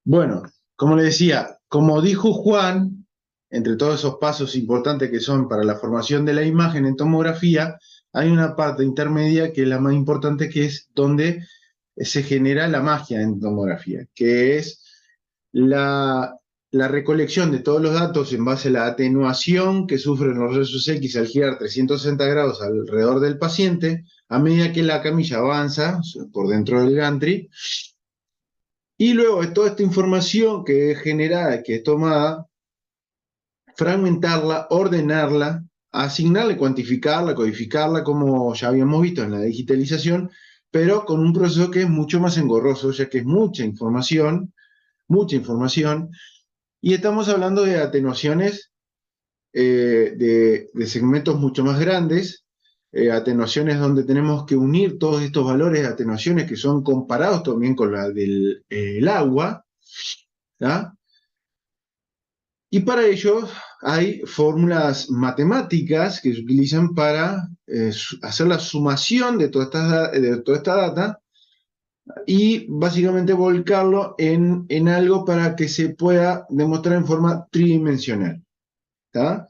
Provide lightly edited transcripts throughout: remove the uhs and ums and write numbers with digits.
Bueno, como le decía, como dijo Juan, entre todos esos pasos importantes que son para la formación de la imagen en tomografía, hay una parte intermedia que es la más importante, que es donde se genera la magia en tomografía, que es la recolección de todos los datos en base a la atenuación que sufren los rayos X al girar 360 grados alrededor del paciente, a medida que la camilla avanza por dentro del gantry. Y luego de toda esta información que es generada, que es tomada, fragmentarla, ordenarla, asignarla, cuantificarla, codificarla, como ya habíamos visto en la digitalización, pero con un proceso que es mucho más engorroso, ya que es mucha información, y estamos hablando de atenuaciones de segmentos mucho más grandes, atenuaciones donde tenemos que unir todos estos valores de atenuaciones que son comparados también con la del el agua, ¿tá? Y para ello hay fórmulas matemáticas que se utilizan para hacer la sumación de toda esta data y básicamente volcarlo en algo para que se pueda demostrar en forma tridimensional. ¿Tá?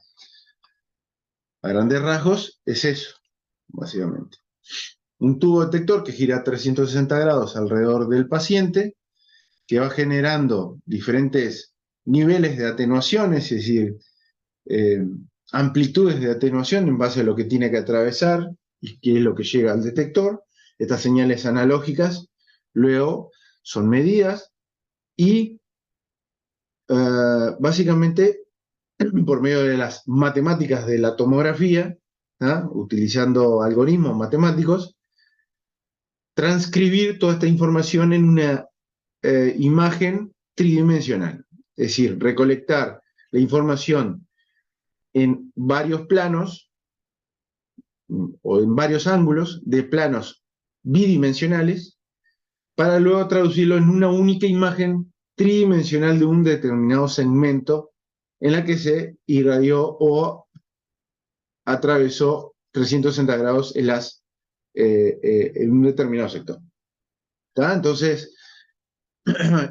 A grandes rasgos es eso, básicamente. Un tubo detector que gira 360 grados alrededor del paciente, que va generando diferentes niveles de atenuación, es decir, eh, amplitudes de atenuación en base a lo que tiene que atravesar y qué es lo que llega al detector. Estas señales analógicas luego son medidas y básicamente por medio de las matemáticas de la tomografía, ¿ah? Utilizando algoritmos matemáticos, transcribir toda esta información en una imagen tridimensional. Es decir, recolectar la información en varios planos o en varios ángulos de planos bidimensionales para luego traducirlo en una única imagen tridimensional de un determinado segmento en la que se irradió o atravesó 360 grados en un determinado sector. ¿Tá? Entonces,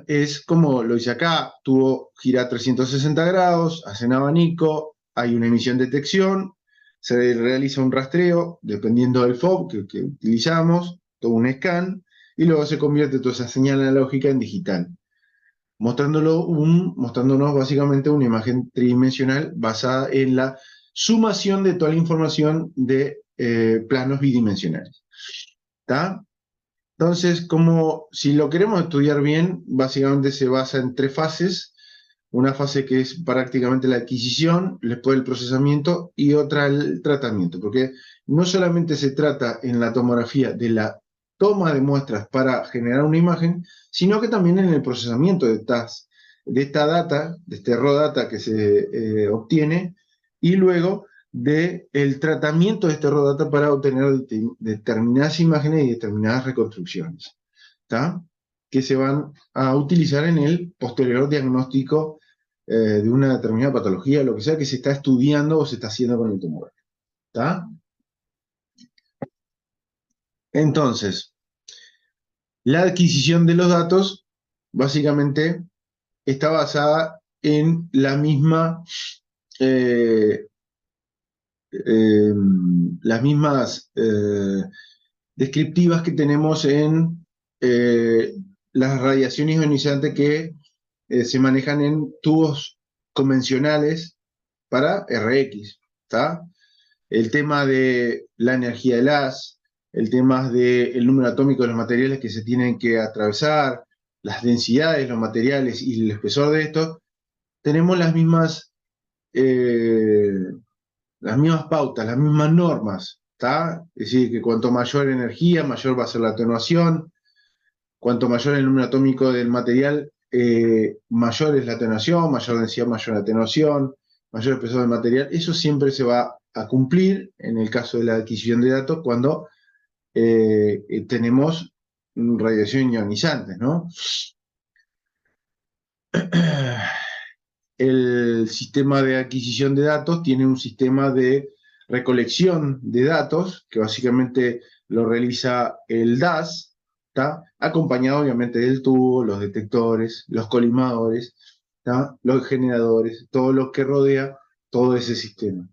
es como lo dice acá, tuvo gira 360 grados, hace un abanico, hay una emisión de detección, se realiza un rastreo, dependiendo del FOB que utilizamos, todo un scan, y luego se convierte toda esa señal analógica en digital, mostrándonos básicamente una imagen tridimensional basada en la sumación de toda la información de planos bidimensionales. ¿Tá? Entonces, como si lo queremos estudiar bien, básicamente se basa en tres fases. Una fase que es prácticamente la adquisición, después el procesamiento y otra el tratamiento, porque no solamente se trata en la tomografía de la toma de muestras para generar una imagen, sino que también en el procesamiento de esta data, de este raw data que se obtiene, y luego del tratamiento de este raw data para obtener determinadas imágenes y determinadas reconstrucciones, ¿tá? Que se van a utilizar en el posterior diagnóstico de una determinada patología, lo que sea que se está estudiando o se está haciendo con el tumor. ¿Tá? Entonces, la adquisición de los datos básicamente está basada en eh, eh, las mismas descriptivas que tenemos en las radiaciones ionizantes que se manejan en tubos convencionales para RX. ¿Tá? El tema de la energía del haz, el tema del número atómico de los materiales que se tienen que atravesar, las densidades, los materiales y el espesor de estos, tenemos eh, las mismas pautas, las mismas normas. ¿Tá? Es decir, que cuanto mayor energía, mayor va a ser la atenuación, cuanto mayor el número atómico del material, mayor es la atenuación, mayor densidad, mayor atenuación, mayor espesor del material. Eso siempre se va a cumplir en el caso de la adquisición de datos cuando tenemos radiación ionizante, ¿no? El sistema de adquisición de datos tiene un sistema de recolección de datos que básicamente lo realiza el DAS, ¿tá? Acompañado obviamente del tubo, los detectores, los colimadores, ¿tá? Los generadores, todo lo que rodea todo ese sistema.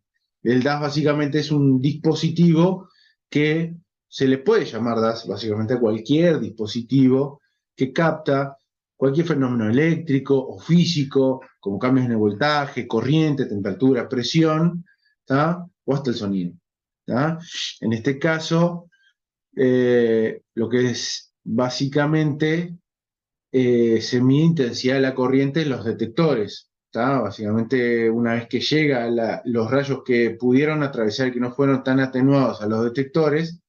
El DAS básicamente es un dispositivo que se le puede llamar DAS básicamente a cualquier dispositivo que capta cualquier fenómeno eléctrico o físico, como cambios en el voltaje, corriente, temperatura, presión, ¿tá? O hasta el sonido. ¿Tá? En este caso, lo que es básicamente se mide intensidad de la corriente en los detectores. ¿Tá? Básicamente, una vez que llega los rayos que pudieron atravesar y que no fueron tan atenuados a los detectores,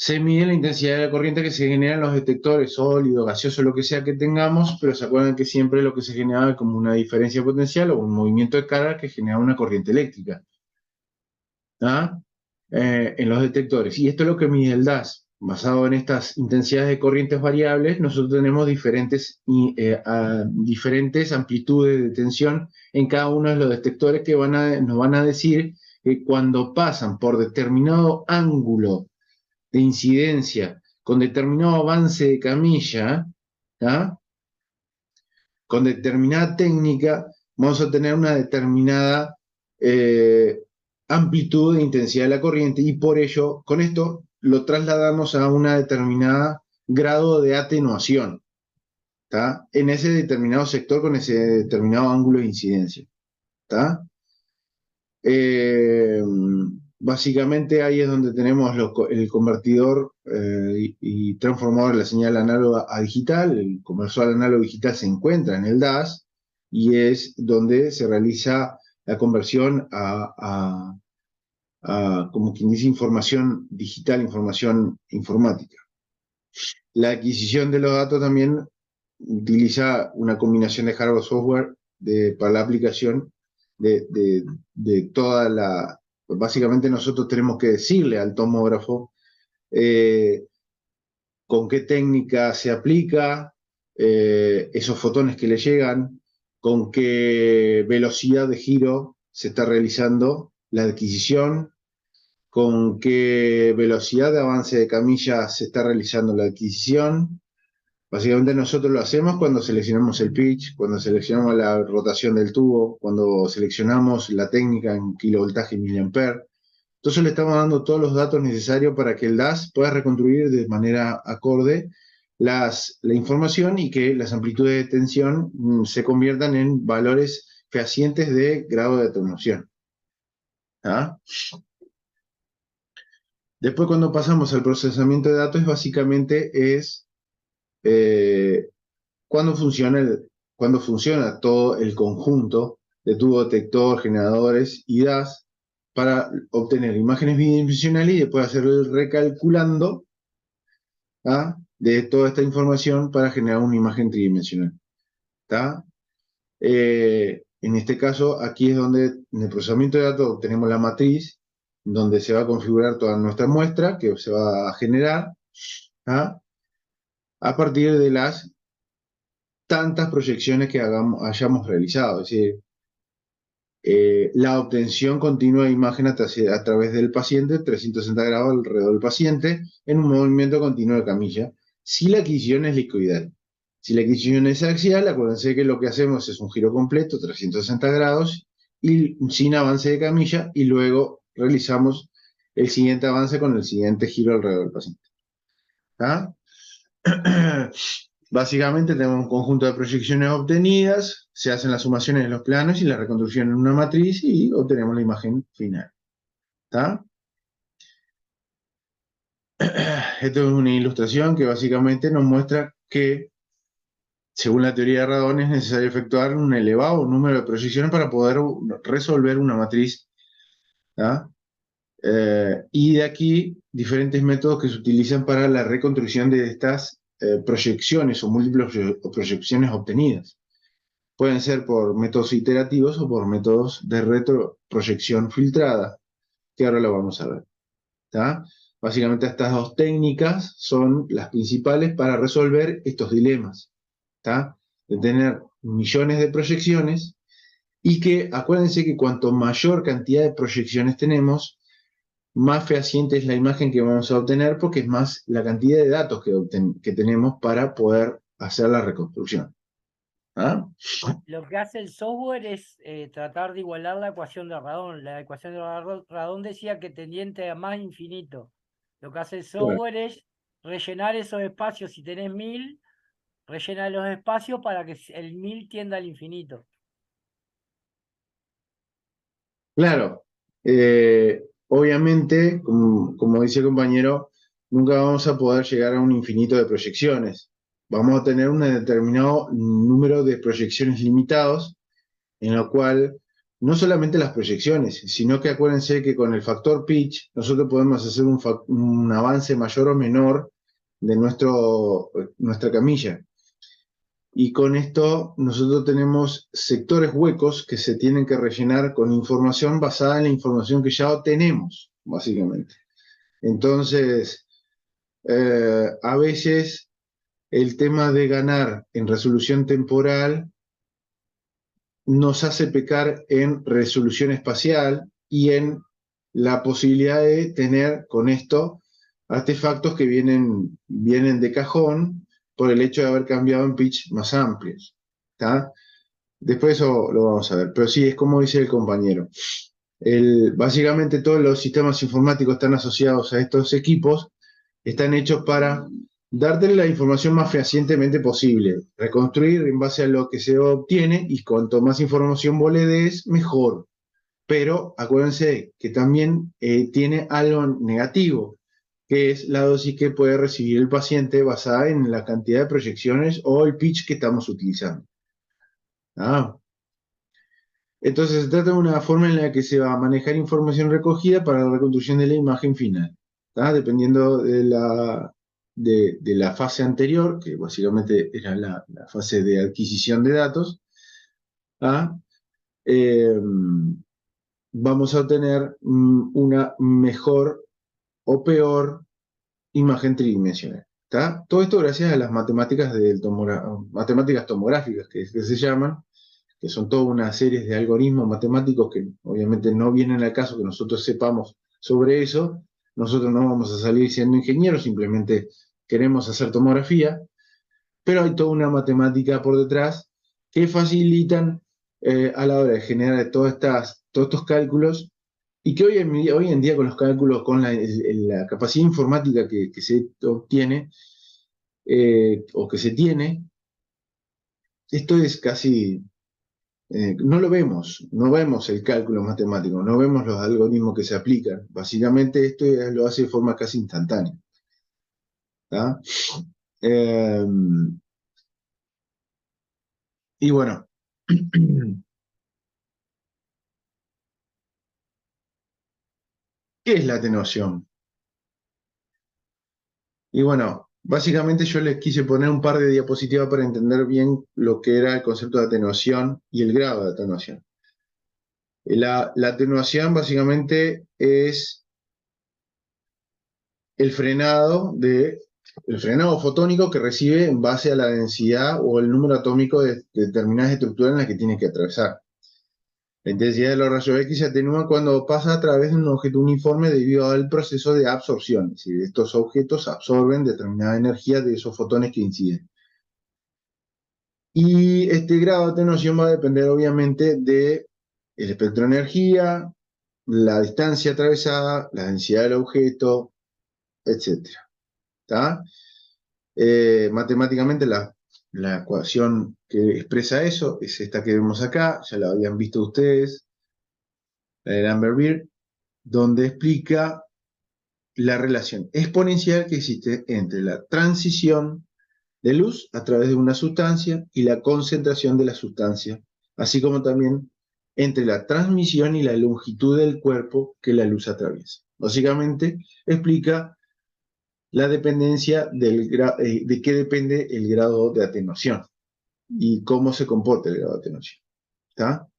se mide la intensidad de la corriente que se genera en los detectores, sólido, gaseoso, lo que sea que tengamos, pero se acuerdan que siempre lo que se generaba es como una diferencia potencial o un movimiento de carga que genera una corriente eléctrica. ¿Ah? En los detectores. Y esto es lo que mide el DAS. Basado en estas intensidades de corrientes variables, nosotros tenemos diferentes amplitudes de tensión en cada uno de los detectores que nos van a decir que cuando pasan por determinado ángulo de incidencia con determinado avance de camilla, ¿ah? Con determinada técnica, vamos a tener una determinada eh, amplitud e intensidad de la corriente y por ello, con esto, lo trasladamos a una determinada grado de atenuación, ¿tá? En ese determinado sector con ese determinado ángulo de incidencia, ¿tá? Eh, Básicamente ahí es donde tenemos el convertidor y transformador de la señal análoga a digital. El conversor análogo digital se encuentra en el DAS y es donde se realiza la conversión como quien dice, información digital, información informática. La adquisición de los datos también utiliza una combinación de hardware-software para la aplicación de toda la... Básicamente nosotros tenemos que decirle al tomógrafo eh, con qué técnica se aplica esos fotones que le llegan, con qué velocidad de giro se está realizando la adquisición, con qué velocidad de avance de camilla se está realizando la adquisición. Básicamente nosotros lo hacemos cuando seleccionamos el pitch, cuando seleccionamos la rotación del tubo, cuando seleccionamos la técnica en kilovoltaje y miliamper. Entonces le estamos dando todos los datos necesarios para que el DAS pueda reconstruir de manera acorde la información y que las amplitudes de tensión se conviertan en valores fehacientes de grado de atenuación. ¿Ah? Después cuando pasamos al procesamiento de datos, básicamente es eh, cuando funciona todo el conjunto de tubo detector, generadores y DAS para obtener imágenes bidimensionales y después hacer el recalculando, ¿tá? De toda esta información para generar una imagen tridimensional. ¿Tá? En este caso, aquí es donde en el procesamiento de datos tenemos la matriz, donde se va a configurar toda nuestra muestra que se va a generar, ¿tá? A partir de las tantas proyecciones que hayamos realizado. Es decir, la obtención continua de imagen a través del paciente, 360 grados alrededor del paciente, en un movimiento continuo de camilla, si la adquisición es discoidal. Si la adquisición es axial, acuérdense que lo que hacemos es un giro completo, 360 grados, y sin avance de camilla, y luego realizamos el siguiente avance con el siguiente giro alrededor del paciente. ¿Ah? Básicamente tenemos un conjunto de proyecciones obtenidas, se hacen las sumaciones de los planos y la reconstrucción en una matriz y obtenemos la imagen final. ¿Está? Esto es una ilustración que básicamente nos muestra que, según la teoría de Radon, es necesario efectuar un elevado número de proyecciones para poder resolver una matriz. ¿Tá? Y de aquí diferentes métodos que se utilizan para la reconstrucción de estas proyecciones o múltiples proyecciones obtenidas. Pueden ser por métodos iterativos o por métodos de retroproyección filtrada, que ahora lo vamos a ver. ¿Tá? Básicamente estas dos técnicas son las principales para resolver estos dilemas. ¿Tá? De tener millones de proyecciones y que acuérdense que cuanto mayor cantidad de proyecciones tenemos, más fehaciente es la imagen que vamos a obtener, porque es más la cantidad de datos que tenemos para poder hacer la reconstrucción. ¿Ah? Lo que hace el software es tratar de igualar la ecuación de Radon. La ecuación de Radon decía que tendiente a más infinito. Lo que hace el Claro. software es rellenar esos espacios. Si tenés 1000, rellena los espacios para que el 1000 tienda al infinito. Claro. Obviamente, como dice el compañero, nunca vamos a poder llegar a un infinito de proyecciones. Vamos a tener un determinado número de proyecciones limitados, en lo cual no solamente las proyecciones, sino que acuérdense que con el factor pitch nosotros podemos hacer un avance mayor o menor de nuestra camilla. Y con esto nosotros tenemos sectores huecos que se tienen que rellenar con información basada en la información que ya tenemos, básicamente. Entonces, a veces el tema de ganar en resolución temporal nos hace pecar en resolución espacial y en la posibilidad de tener con esto artefactos que vienen de cajón por el hecho de haber cambiado en pitch más amplios. ¿Tá? Después eso lo vamos a ver, pero sí, es como dice el compañero. Básicamente todos los sistemas informáticos están asociados a estos equipos, están hechos para darte la información más fehacientemente posible, reconstruir en base a lo que se obtiene, y cuanto más información vos le des, mejor. Pero acuérdense que también tiene algo negativo, que es la dosis que puede recibir el paciente basada en la cantidad de proyecciones o el pitch que estamos utilizando. Ah, entonces se trata de una forma en la que se va a manejar información recogida para la reconstrucción de la imagen final, ¿tá? Dependiendo de la fase anterior, que básicamente era la fase de adquisición de datos, ¿tá? Eh, vamos a obtener una mejor o peor imagen tridimensional. ¿Tá? Todo esto gracias a las matemáticas, matemáticas tomográficas que se llaman, que son toda una serie de algoritmos matemáticos que obviamente no vienen al caso que nosotros sepamos sobre eso. Nosotros no vamos a salir siendo ingenieros, simplemente queremos hacer tomografía, pero hay toda una matemática por detrás que facilitan a la hora de generar todos estos cálculos, y que hoy en día con los cálculos, con la capacidad informática que se obtiene o que se tiene, esto es casi no lo vemos, no vemos el cálculo matemático, no vemos los algoritmos que se aplican. Básicamente esto lo hace de forma casi instantánea. ¿Tá? Eh, y bueno, ¿qué es la atenuación? Y bueno, básicamente yo les quise poner un par de diapositivas para entender bien lo que era el concepto de atenuación y el grado de atenuación. La atenuación básicamente es el el frenado fotónico que recibe en base a la densidad o el número atómico de determinadas estructuras en las que tiene que atravesar. La intensidad de los rayos X se atenúa cuando pasa a través de un objeto uniforme debido al proceso de absorción. Es decir, estos objetos absorben determinada energía de esos fotones que inciden. Y este grado de atenuación va a depender obviamente del espectro de energía, la distancia atravesada, la densidad del objeto, etc. ¿Tá? Matemáticamente la ecuación que expresa eso es esta que vemos acá, ya la habían visto ustedes, la de Lambert-Beer, donde explica la relación exponencial que existe entre la transición de luz a través de una sustancia y la concentración de la sustancia, así como también entre la transmisión y la longitud del cuerpo que la luz atraviesa. Básicamente explica la dependencia de qué depende el grado de atenuación y cómo se comporta el grado de atenuación. ¿Está?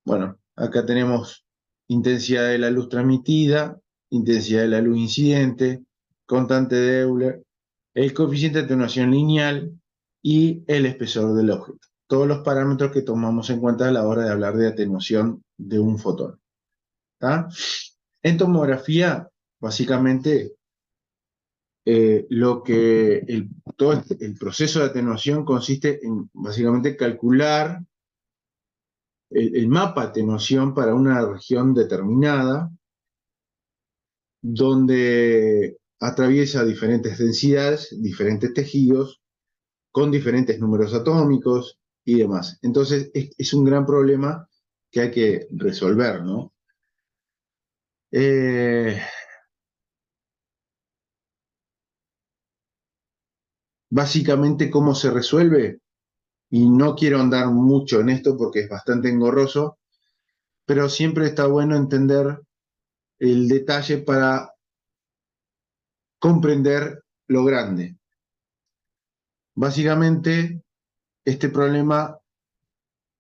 Bueno, acá tenemos intensidad de la luz transmitida, intensidad de la luz incidente, constante de Euler, el coeficiente de atenuación lineal y el espesor del objeto. Todos los parámetros que tomamos en cuenta a la hora de hablar de atenuación de un fotón. ¿Está? En tomografía, básicamente, todo el proceso de atenuación consiste en básicamente calcular el mapa de atenuación para una región determinada, donde atraviesa diferentes densidades, diferentes tejidos, con diferentes números atómicos y demás. Entonces, es un gran problema que hay que resolver, ¿no? Básicamente, ¿cómo se resuelve? Y no quiero andar mucho en esto porque es bastante engorroso, pero siempre está bueno entender el detalle para comprender lo grande. Básicamente, este problema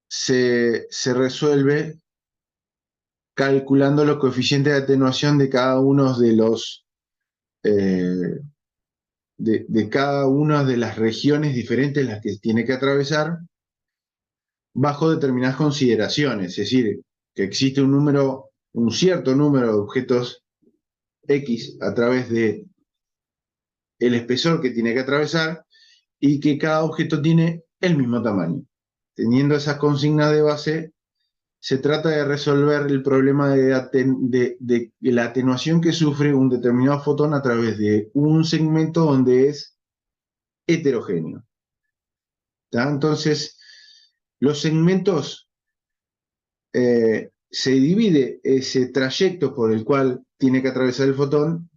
se resuelve calculando los coeficientes de atenuación de cada uno de los de cada una de las regiones diferentes en las que tiene que atravesar bajo determinadas consideraciones, es decir, que existe un cierto número de objetos X a través de el espesor que tiene que atravesar y que cada objeto tiene el mismo tamaño. Teniendo esas consignas de base, se trata de resolver el problema de la atenuación que sufre un determinado fotón a través de un segmento donde es heterogéneo. ¿Tá? Entonces, los segmentos, se divide ese trayecto por el cual tiene que atravesar el fotón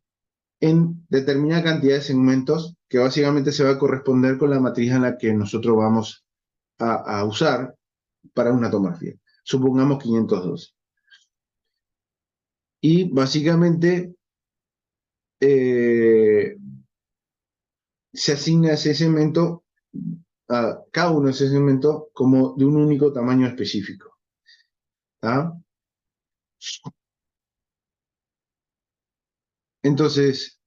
en determinada cantidad de segmentos que básicamente se va a corresponder con la matriz en la que nosotros vamos a usar para una tomografía. Supongamos 512. Y básicamente se asigna ese segmento a cada uno de esos segmentos como de un único tamaño específico. ¿Tá? Entonces,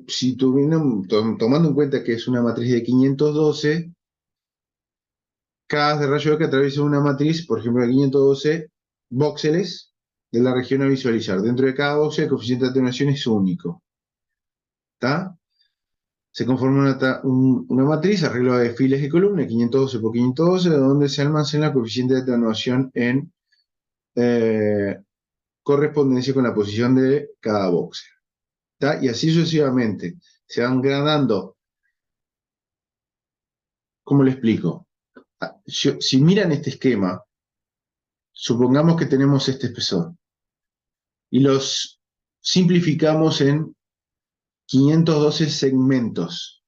si tomando en cuenta que es una matriz de 512, cada haz de rayo que atraviesa una matriz, por ejemplo, de 512 voxeles de la región a visualizar. Dentro de cada voxel, el coeficiente de atenuación es único. ¿Tá? Se conforma una matriz, arreglo de filas y columnas, 512 por 512, donde se almacena el coeficiente de atenuación en correspondencia con la posición de cada voxel. ¿Tá? Y así sucesivamente. Se van gradando. ¿Cómo le explico? Si miran este esquema, supongamos que tenemos este espesor y los simplificamos en 512 segmentos.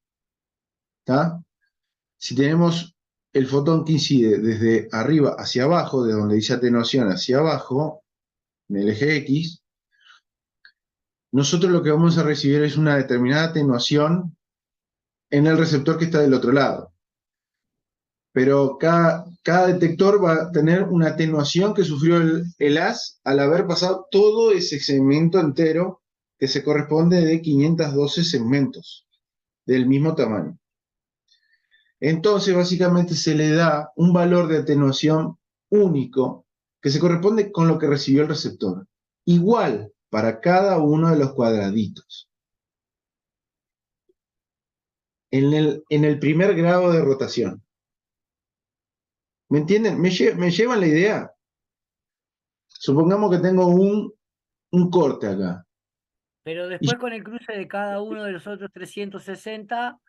¿Tá? Si tenemos el fotón que incide desde arriba hacia abajo, de donde dice atenuación hacia abajo, en el eje X, nosotros lo que vamos a recibir es una determinada atenuación en el receptor que está del otro lado. Pero cada detector va a tener una atenuación que sufrió el haz al haber pasado todo ese segmento entero que se corresponde de 512 segmentos del mismo tamaño. Entonces, básicamente se le da un valor de atenuación único que se corresponde con lo que recibió el receptor. Igual para cada uno de los cuadraditos. En el primer grado de rotación. ¿Me entienden? ¿Me llevan la idea? Supongamos que tengo un corte acá. Pero Y después con el cruce de cada uno de los otros 360,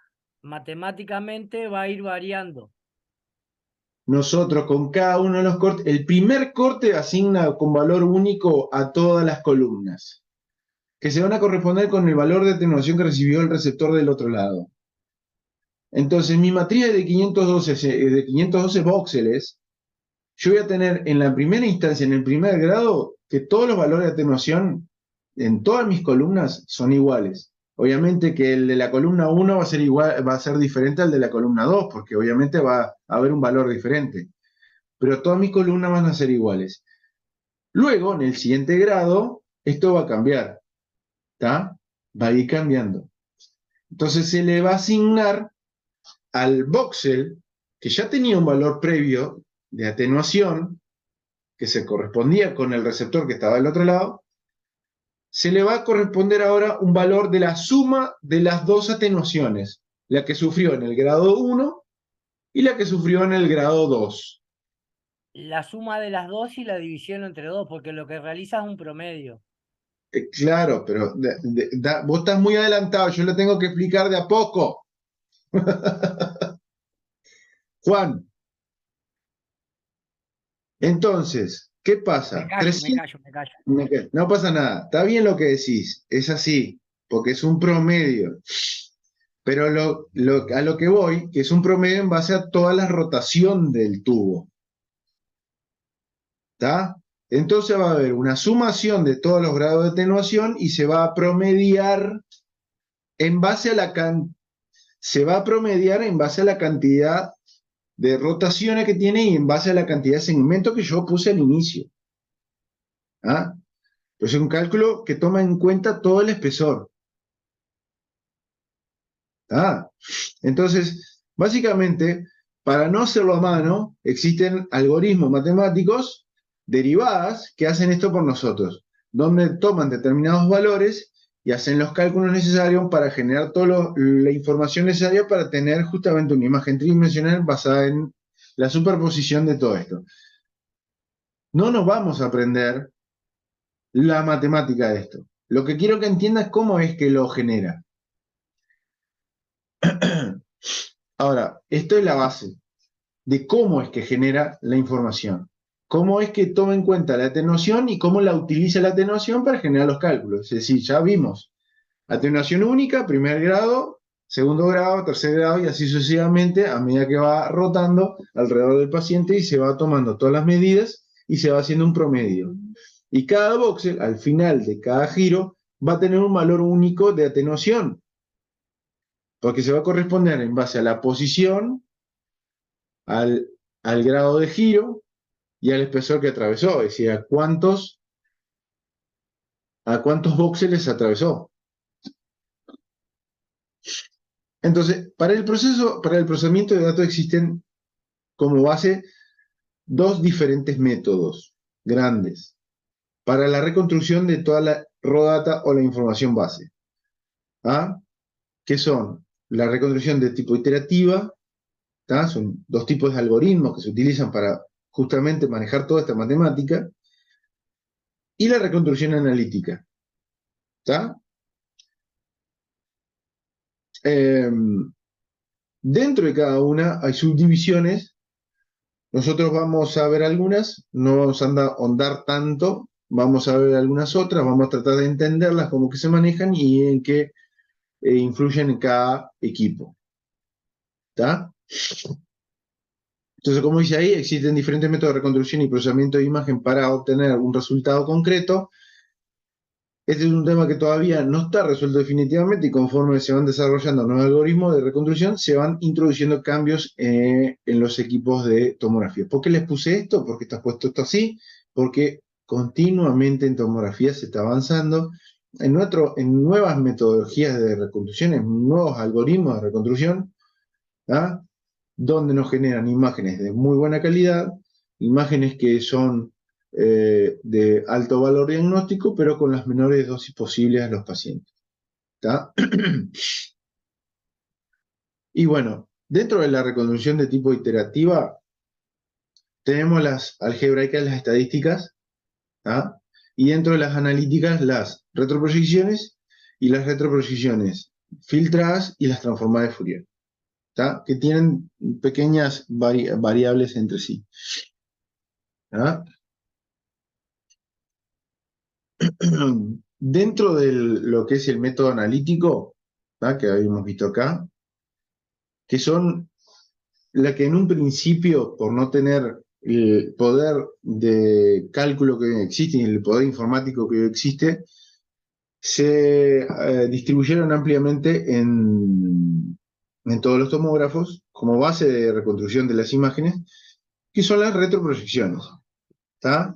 matemáticamente va a ir variando. nosotros con cada uno de los cortes, el primer corte asigna con valor único a todas las columnas, que se van a corresponder con el valor de atenuación que recibió el receptor del otro lado. Entonces, mi matriz de 512 voxeles, yo voy a tener en la primera instancia, en el primer grado, que todos los valores de atenuación en todas mis columnas son iguales. Obviamente que el de la columna 1 va a ser igual, va a ser diferente al de la columna 2, porque obviamente va a haber un valor diferente. Pero todas mis columnas van a ser iguales. Luego, en el siguiente grado, esto va a cambiar. ¿Está? Va a ir cambiando. Entonces se le va a asignar al voxel, que ya tenía un valor previo de atenuación, que se correspondía con el receptor que estaba del otro lado, se le va a corresponder ahora un valor de la suma de las dos atenuaciones, la que sufrió en el grado 1 y la que sufrió en el grado 2. La suma de las dos y la división entre dos, porque lo que realiza es un promedio. Claro, pero vos estás muy adelantado, yo lo tengo que explicar de a poco. Juan, entonces, ¿qué Me pasa? callo, me 300, callo, me callo. no pasa nada, está bien lo que decís, es así, porque es un promedio. Pero a lo que voy, que es un promedio en base a toda la rotación del tubo. ¿Está? Entonces va a haber una sumación de todos los grados de atenuación y se va a promediar en base a se va a promediar en base a la cantidad de rotaciones que tiene y en base a la cantidad de segmentos que yo puse al inicio. ¿Ah? Pues es un cálculo que toma en cuenta todo el espesor. ¿Ah? Entonces, básicamente, para no hacerlo a mano, existen algoritmos matemáticos, derivadas, que hacen esto por nosotros, donde toman determinados valores y hacen los cálculos necesarios para generar toda la información necesaria para tener justamente una imagen tridimensional basada en la superposición de todo esto. No nos vamos a aprender la matemática de esto. Lo que quiero que entiendas es cómo es que lo genera. Ahora, esto es la base de cómo es que genera la información. Cómo es que toma en cuenta la atenuación y cómo la utiliza la atenuación para generar los cálculos. Es decir, ya vimos atenuación única, primer grado, segundo grado, tercer grado y así sucesivamente a medida que va rotando alrededor del paciente y se va tomando todas las medidas y se va haciendo un promedio. Y cada voxel, al final de cada giro, va a tener un valor único de atenuación, porque se va a corresponder en base a la posición, al grado de giro y al espesor que atravesó, es decir, a cuántos voxeles atravesó. Entonces, para el procesamiento de datos existen como base dos diferentes métodos grandes para la reconstrucción de toda la raw data o la información base. ¿Ah? Que son la reconstrucción de tipo iterativa, ¿tá? Son dos tipos de algoritmos que se utilizan para justamente manejar toda esta matemática, y la reconstrucción analítica. ¿Tá? Dentro de cada una hay subdivisiones. Nosotros vamos a ver algunas, no vamos a ahondar tanto, vamos a ver algunas otras, vamos a tratar de entenderlas, cómo que se manejan y en qué influyen en cada equipo. ¿Tá? Entonces, como dice ahí, existen diferentes métodos de reconstrucción y procesamiento de imagen para obtener un resultado concreto. Este es un tema que todavía no está resuelto definitivamente y conforme se van desarrollando nuevos algoritmos de reconstrucción, se van introduciendo cambios en los equipos de tomografía. ¿Por qué les puse esto? Porque está puesto esto así, porque continuamente en tomografía se está avanzando en nuevas metodologías de reconstrucción, en nuevos algoritmos de reconstrucción, ¿ah? Donde nos generan imágenes de muy buena calidad, imágenes que son de alto valor diagnóstico, pero con las menores dosis posibles a los pacientes. ¿Tá? Y bueno, dentro de la reconstrucción de tipo iterativa, tenemos las algebraicas, las estadísticas, ¿tá? Y dentro de las analíticas, las retroproyecciones y las retroproyecciones filtradas y las transformadas de Fourier, ¿tá? Que tienen pequeñas variables entre sí. ¿Tá? Dentro de lo que es el método analítico, ¿tá? Que habíamos visto acá, que son la que en un principio, por no tener el poder de cálculo que existe y el poder informático que existe, se distribuyeron ampliamente en todos los tomógrafos como base de reconstrucción de las imágenes, que son las retroproyecciones. ¿Tá?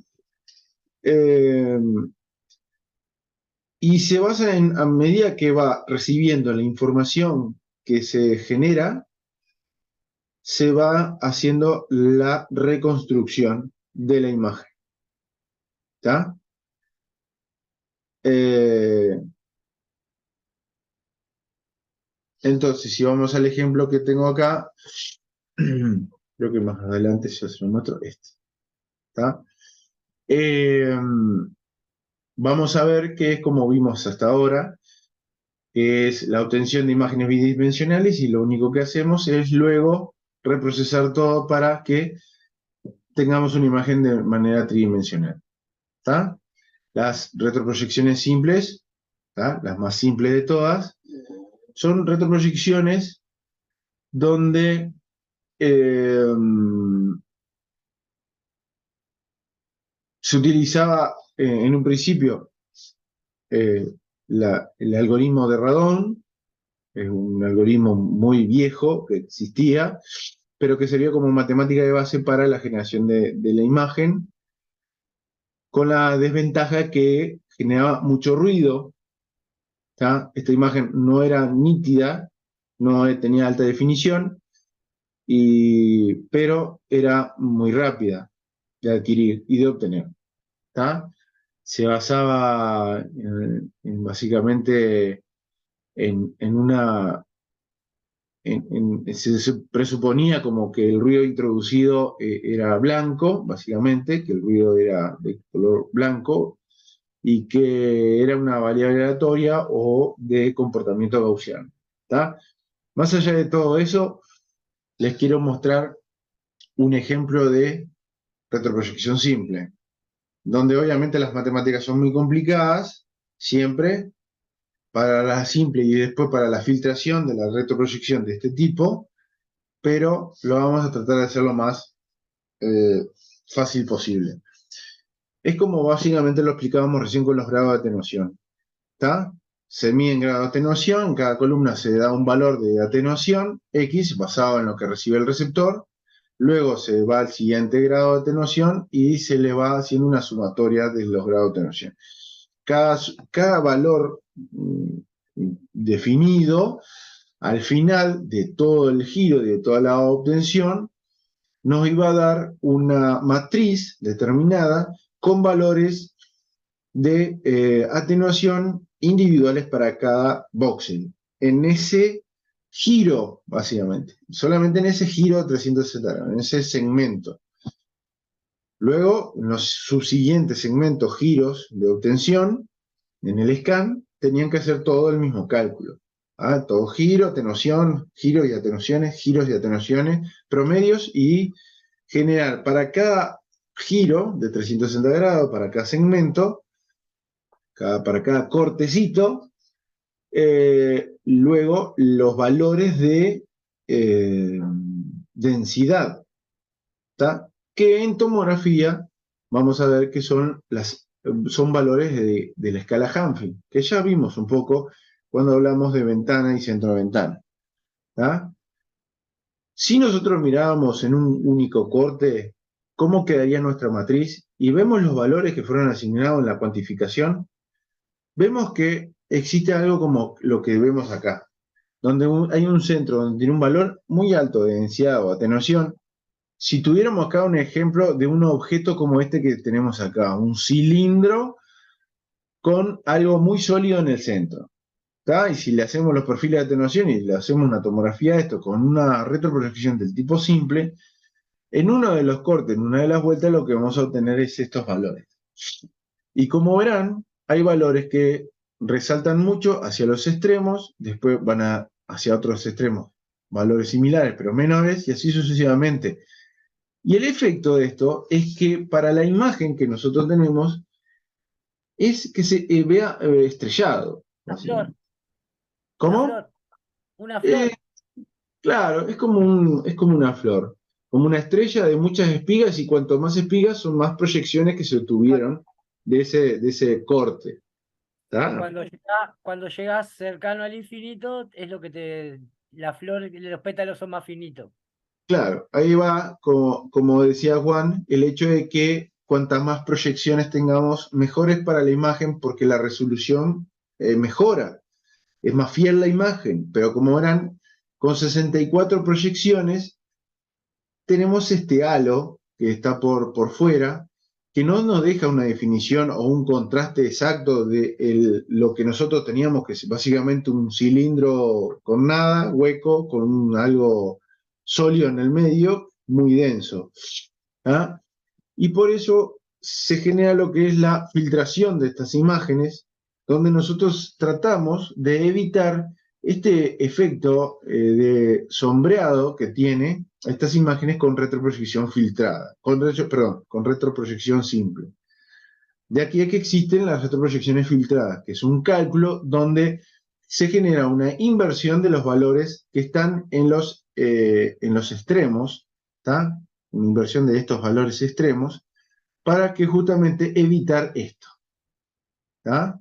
Y se basa a medida que va recibiendo la información que se genera, se va haciendo la reconstrucción de la imagen. ¿Está? Eh, entonces, si vamos al ejemplo que tengo acá, creo que más adelante ya se lo muestro, este. ¿Está? Vamos a ver que es como vimos hasta ahora, que es la obtención de imágenes bidimensionales y lo único que hacemos es luego reprocesar todo para que tengamos una imagen de manera tridimensional. ¿Está? Las retroproyecciones simples, ¿tá? Las más simples de todas, son retroproyecciones donde se utilizaba en un principio eh, el algoritmo de Radon, es un algoritmo muy viejo que existía, pero que servía como matemática de base para la generación de la imagen, con la desventaja que generaba mucho ruido. ¿Tá? Esta imagen no era nítida, no tenía alta definición, pero era muy rápida de adquirir y de obtener. ¿Tá? Se basaba básicamente en una... se presuponía como que el ruido introducido era blanco, básicamente, que el ruido era de color blanco y que era una variable aleatoria o de comportamiento gaussiano. ¿Tá? Más allá de todo eso, les quiero mostrar un ejemplo de retroproyección simple, donde obviamente las matemáticas son muy complicadas, siempre, para la simple y después para la filtración de la retroproyección de este tipo, pero lo vamos a tratar de hacer lo más eh, fácil posible. Es como básicamente lo explicábamos recién con los grados de atenuación. ¿Está? Se miden grados de atenuación, en cada columna se da un valor de atenuación, X, basado en lo que recibe el receptor, luego se va al siguiente grado de atenuación y se le va haciendo una sumatoria de los grados de atenuación. Cada valor definido, al final de todo el giro, de toda la obtención, nos iba a dar una matriz determinada con valores de atenuación individuales para cada voxel. En ese giro, básicamente. Solamente en ese giro de 360 grados, en ese segmento. Luego, en los subsiguientes segmentos, giros de obtención, en el scan, tenían que hacer todo el mismo cálculo. ¿Ah? Todo giro, atenuación, giros y atenuaciones, promedios y generar para cada giro de 360 grados, para cada segmento, para cada cortecito, luego los valores de densidad, ¿tá? Que en tomografía vamos a ver que son valores de la escala Hanfield, que ya vimos un poco cuando hablamos de ventana y centro de ventana. ¿Tá? Si nosotros mirábamos en un único corte cómo quedaría nuestra matriz y vemos los valores que fueron asignados en la cuantificación, vemos que existe algo como lo que vemos acá, donde hay un centro donde tiene un valor muy alto de densidad o atenuación. Si tuviéramos acá un ejemplo de un objeto como este que tenemos acá, un cilindro con algo muy sólido en el centro, ¿tá? Y si le hacemos los perfiles de atenuación y le hacemos una tomografía de esto con una retroproyección del tipo simple, en uno de los cortes, en una de las vueltas, lo que vamos a obtener es estos valores. Y como verán, hay valores que resaltan mucho hacia los extremos, después van hacia otros extremos, valores similares pero menores, y así sucesivamente. Y el efecto de esto es que para la imagen que nosotros tenemos, es que se vea estrellado. Una flor, una ¿Cómo? flor, una Eh, flor. claro, es como una flor, como una estrella de muchas espigas, y cuanto más espigas son más proyecciones que se obtuvieron de ese corte. Que ¿Tá? cuando llegas cercano al infinito, es lo que la flor, los pétalos son más finitos. Claro, ahí va, como decía Juan, el hecho de que cuantas más proyecciones tengamos, mejores para la imagen porque la resolución mejora, es más fiel la imagen, pero como verán, con 64 proyecciones tenemos este halo que está por fuera, que no nos deja una definición o un contraste exacto de lo que nosotros teníamos, que es básicamente un cilindro con nada, hueco, con algo sólido en el medio, muy denso. ¿Ah? Y por eso se genera lo que es la filtración de estas imágenes, donde nosotros tratamos de evitar este efecto de sombreado que tiene estas imágenes con retroproyección filtrada, perdón, con retroproyección simple. De aquí es que existen las retroproyecciones filtradas, que es un cálculo donde se genera una inversión de los valores que están en los extremos, ¿tá? Una inversión de estos valores extremos, para que justamente evitar esto. ¿Tá?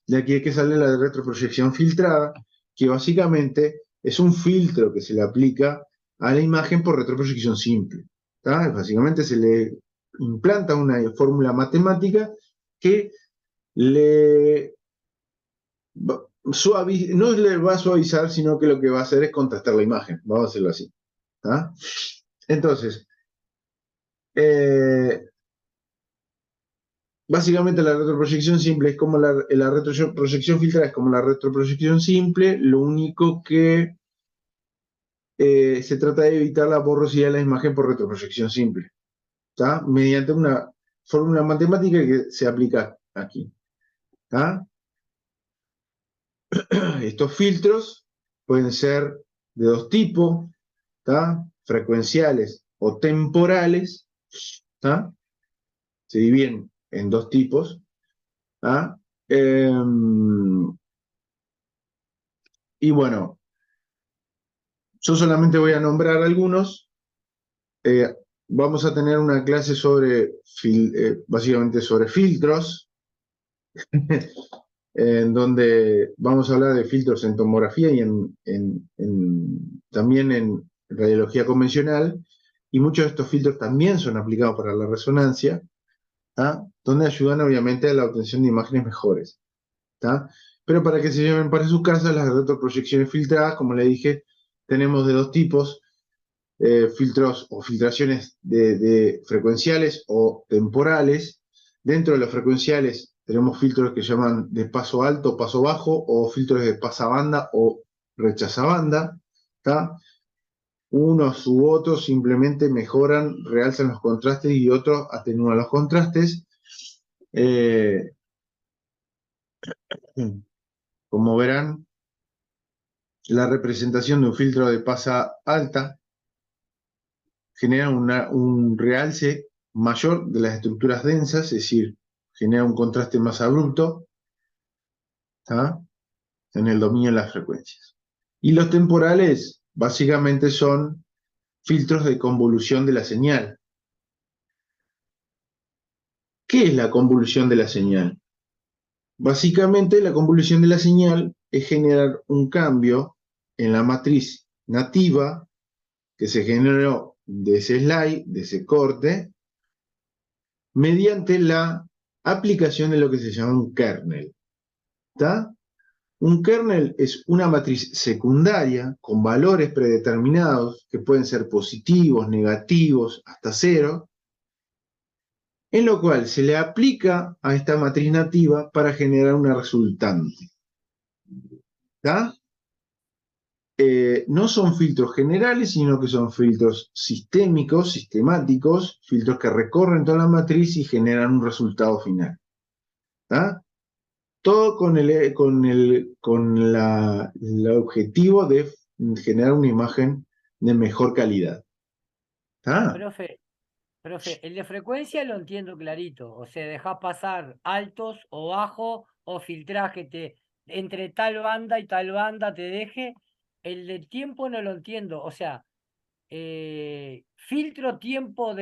De aquí es que sale la retroproyección filtrada, que básicamente es un filtro que se le aplica a la imagen por retroproyección simple. ¿Tá? Básicamente se le implanta una fórmula matemática que le no le va a suavizar, sino que lo que va a hacer es contrastar la imagen, vamos a hacerlo así. ¿Tá? Entonces, básicamente la retroproyección simple es como la retroproyección filtrada es como la retroproyección simple, lo único que se trata de evitar la borrosidad de la imagen por retroproyección simple, ¿tá? Mediante una fórmula matemática que se aplica aquí. ¿Tá? Estos filtros pueden ser de dos tipos, ¿tá? Frecuenciales o temporales, ¿tá? Se dividen en dos tipos. ¿Tá? Y bueno, yo solamente voy a nombrar algunos. Vamos a tener una clase sobre, básicamente sobre filtros, en donde vamos a hablar de filtros en tomografía y también en radiología convencional, y muchos de estos filtros también son aplicados para la resonancia, ¿tá? Donde ayudan obviamente a la obtención de imágenes mejores. ¿Tá? Pero para que se lleven para sus casas, las retroproyecciones filtradas, como le dije, tenemos de dos tipos, filtros o filtraciones de frecuenciales o temporales. Dentro de los frecuenciales tenemos filtros que llaman de paso alto, paso bajo, o filtros de pasabanda o rechazabanda. ¿Tá? Unos u otros simplemente mejoran, realzan los contrastes y otros atenúan los contrastes. Como verán, la representación de un filtro de pasa alta genera un realce mayor de las estructuras densas, es decir, genera un contraste más abrupto, ¿tá? En el dominio de las frecuencias. Y los temporales básicamente son filtros de convolución de la señal. ¿Qué es la convolución de la señal? Básicamente la convolución de la señal es generar un cambio en la matriz nativa que se generó de ese slide, de ese corte, mediante la aplicación de lo que se llama un kernel. ¿Tá? Un kernel es una matriz secundaria con valores predeterminados que pueden ser positivos, negativos, hasta cero, en lo cual se le aplica a esta matriz nativa para generar una resultante. ¿Tá? No son filtros generales, sino que son filtros sistémicos, sistemáticos, filtros que recorren toda la matriz y generan un resultado final. ¿Tá? Todo con el objetivo de generar una imagen de mejor calidad. ¿Tá? Profe, el de frecuencia lo entiendo clarito. O sea, dejá pasar altos o bajos o filtrás que entre tal banda y tal banda te deje. El de tiempo no lo entiendo. O sea, filtro tiempo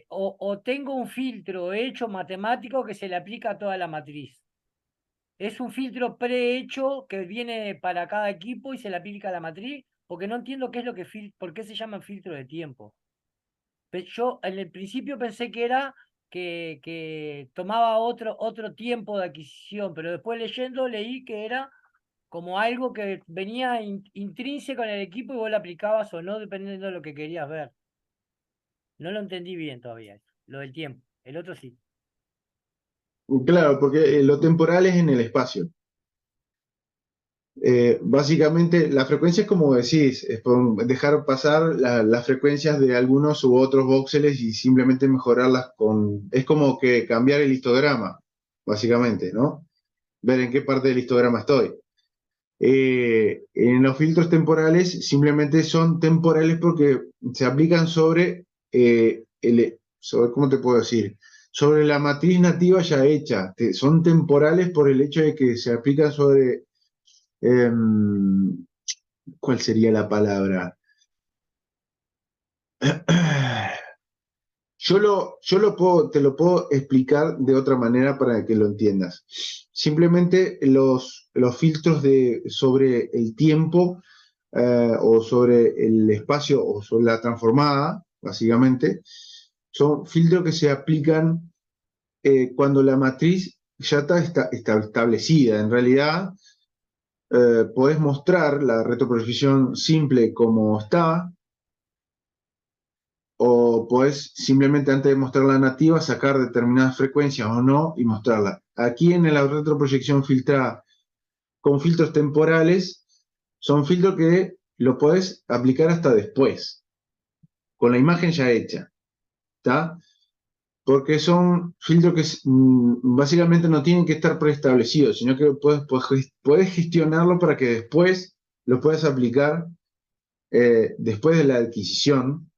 o tengo un filtro hecho matemático que se le aplica a toda la matriz. ¿Es un filtro prehecho que viene para cada equipo y se le aplica a la matriz? Porque no entiendo qué es lo que por qué se llama filtro de tiempo. Yo en el principio pensé que era que tomaba otro tiempo de adquisición, pero después leyendo leí que era como algo que venía intrínseco en el equipo y vos lo aplicabas o no dependiendo de lo que querías ver. No lo entendí bien todavía, lo del tiempo. El otro sí. Claro, porque lo temporal es en el espacio. Básicamente, la frecuencia es como decís, es dejar pasar las frecuencias de algunos u otros voxeles y simplemente mejorarlas con... Es como que cambiar el histograma, básicamente, ¿no? Ver en qué parte del histograma estoy. En los filtros temporales simplemente son temporales porque se aplican sobre, ¿cómo te puedo decir? Sobre la matriz nativa ya hecha. Son temporales por el hecho de que se aplican sobre... em, ¿cuál sería la palabra? Te lo puedo explicar de otra manera para que lo entiendas. Simplemente los filtros sobre el tiempo o sobre el espacio o sobre la transformada, básicamente, son filtros que se aplican cuando la matriz ya está establecida. En realidad, podés mostrar la retroproyección simple como está, o podés simplemente antes de mostrar la nativa sacar determinadas frecuencias o no y mostrarla. Aquí en la retroproyección filtrada con filtros temporales, son filtros que lo podés aplicar hasta después, con la imagen ya hecha, ¿está? Porque son filtros que básicamente no tienen que estar preestablecidos, sino que podés gestionarlo para que después lo puedas aplicar después de la adquisición,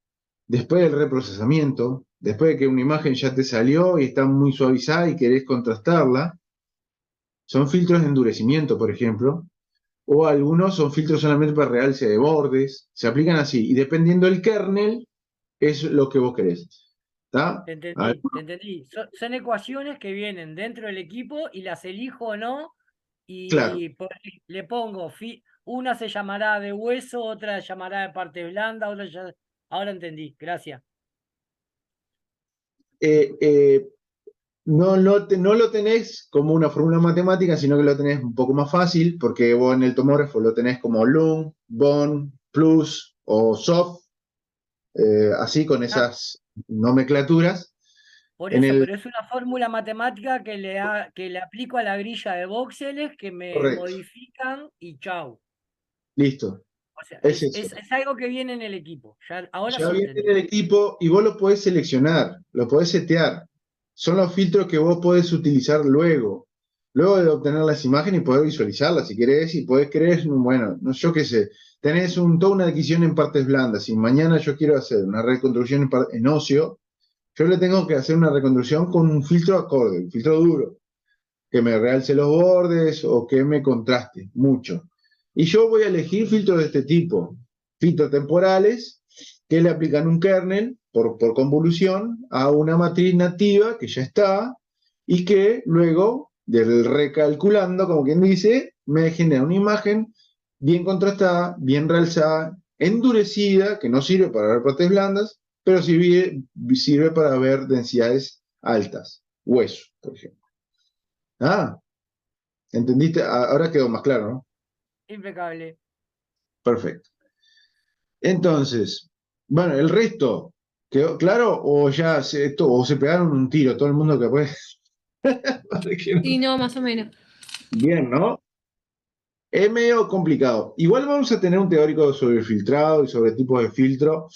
después del reprocesamiento, después de que una imagen ya te salió y está muy suavizada y querés contrastarla. Son filtros de endurecimiento, por ejemplo, o algunos son filtros solamente para realce de bordes, se aplican así, y dependiendo del kernel, es lo que vos querés. ¿Está? Te entendí. Son ecuaciones que vienen dentro del equipo y las elijo o no, Claro. y le pongo, una se llamará de hueso, otra se llamará de parte blanda, otra ya... Ahora entendí, gracias. Eh, eh, no lo tenés como una fórmula matemática, sino que lo tenés un poco más fácil, porque vos en el tomógrafo lo tenés como LUM, BON, PLUS o SOF, así con Ah, esas nomenclaturas. por En eso, el pero es una fórmula matemática que le aplico a la grilla de voxeles que me correcto, modifican y chau. listo, O sea, es eso. es algo que viene en el equipo. Ya, ahora Ya sí viene en entendí. el equipo y vos lo podés seleccionar, lo podés setear. Son los filtros que vos podés utilizar luego de obtener las imágenes y poder visualizarlas si querés, y podés querer, bueno, no, yo qué sé, tenés toda una adquisición en partes blandas y mañana yo quiero hacer una reconstrucción en óseo, yo le tengo que hacer una reconstrucción con un filtro acorde, un filtro duro, que me realce los bordes o que me contraste mucho. Y yo voy a elegir filtros de este tipo, filtros temporales que le aplican un kernel por convolución a una matriz nativa que ya está y que luego, del recalculando, como quien dice, me genera una imagen bien contrastada, bien realzada, endurecida, que no sirve para ver partes blandas, pero sí sirve para ver densidades altas, hueso, por ejemplo. Ah, ¿entendiste? Ahora quedó más claro, ¿no? Impecable. Perfecto. Entonces, bueno, el resto, ¿quedó claro? O ya o se pegaron un tiro, todo el mundo que puede. Sí, no, más o menos. Bien, ¿no? Es medio complicado. Igual vamos a tener un teórico sobre filtrado y sobre tipos de filtro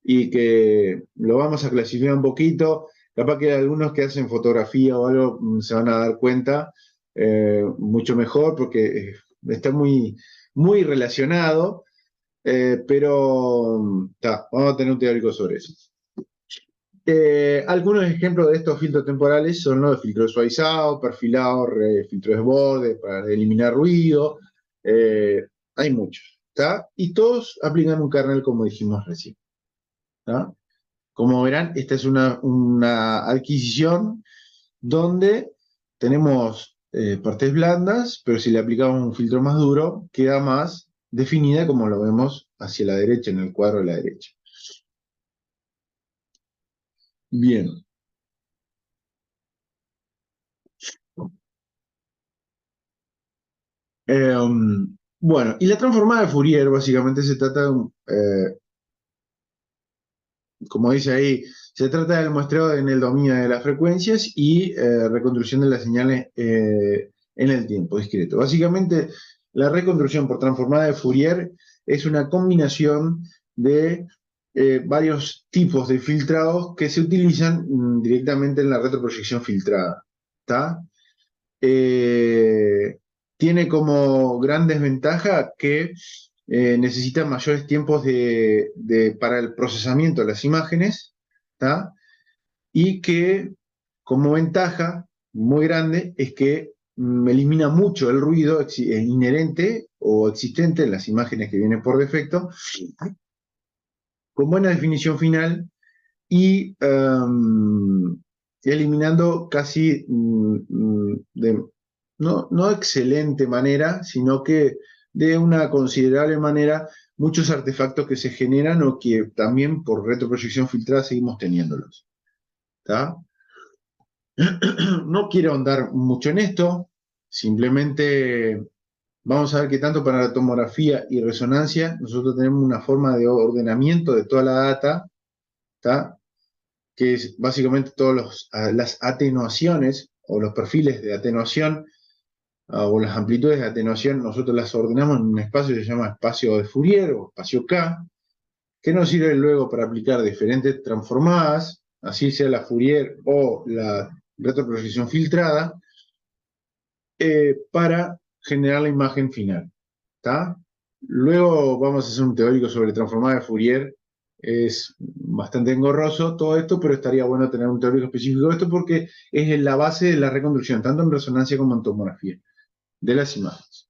y que lo vamos a clasificar un poquito. Capaz que algunos que hacen fotografía o algo se van a dar cuenta mucho mejor porque está muy relacionado. Pero vamos a tener un teórico sobre eso. Algunos ejemplos de estos filtros temporales son los de filtro suavizado, perfilado, filtro de borde para eliminar ruido. Hay muchos, ¿tá? Y todos aplican un kernel como dijimos recién, ¿tá? Como verán, esta es una adquisición donde tenemos partes blandas, pero si le aplicamos un filtro más duro, queda más definida como lo vemos hacia la derecha, en el cuadro de la derecha. Bien. Bueno, y la transformada de Fourier básicamente se trata de, como dice ahí, Se trata del muestreo en el dominio de las frecuencias y reconstrucción de las señales en el tiempo discreto. Básicamente, la reconstrucción por transformada de Fourier es una combinación de varios tipos de filtrados que se utilizan directamente en la retroproyección filtrada. ¿Tá? Tiene como gran desventaja que necesita mayores tiempos para el procesamiento de las imágenes, ¿tá? Y que como ventaja muy grande es que elimina mucho el ruido inherente o existente en las imágenes que vienen por defecto, con buena definición final y eliminando casi de no excelente manera, sino que de una considerable manera muchos artefactos que se generan o que también por retroproyección filtrada seguimos teniéndolos. ¿Tá? No quiero ahondar mucho en esto, simplemente vamos a ver que tanto para la tomografía y resonancia nosotros tenemos una forma de ordenamiento de toda la data, ¿tá? Que es básicamente todas las atenuaciones o los perfiles de atenuación o las amplitudes de atenuación, nosotros las ordenamos en un espacio que se llama espacio de Fourier o espacio K, que nos sirve luego para aplicar diferentes transformadas, así sea la Fourier o la retroproyección filtrada, para generar la imagen final. ¿Tá? Luego vamos a hacer un teórico sobre transformada de Fourier. Es bastante engorroso todo esto, pero estaría bueno tener un teórico específico de esto porque es la base de la reconstrucción, tanto en resonancia como en tomografía, de las imágenes.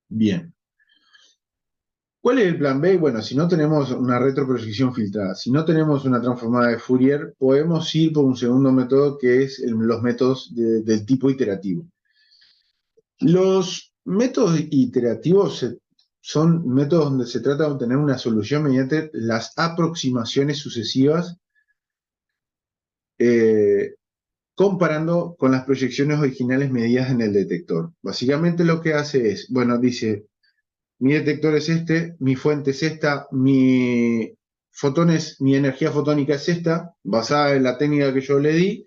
Bien. ¿Cuál es el plan B? Bueno, si no tenemos una retroproyección filtrada, si no tenemos una transformada de Fourier, podemos ir por un segundo método que es los métodos del tipo iterativo. Los métodos iterativos son métodos donde se trata de obtener una solución mediante las aproximaciones sucesivas, comparando con las proyecciones originales medidas en el detector. Básicamente lo que hace es, bueno, dice, mi detector es este, mi fuente es esta, mi energía fotónica es esta, basada en la técnica que yo le di,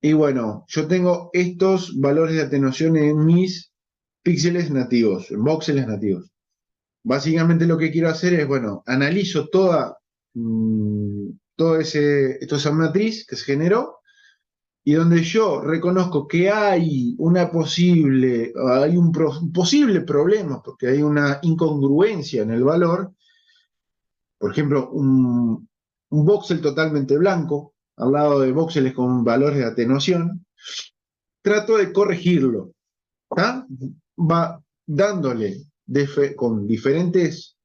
y bueno, yo tengo estos valores de atenuación en mis píxeles nativos, en voxeles nativos. Básicamente lo que quiero hacer es, bueno, analizo toda esa matriz que se generó y donde yo reconozco que hay un posible problema, porque hay una incongruencia en el valor, por ejemplo, un voxel totalmente blanco, al lado de voxeles con valores de atenuación, trato de corregirlo. ¿Tá? Va dándole con diferentes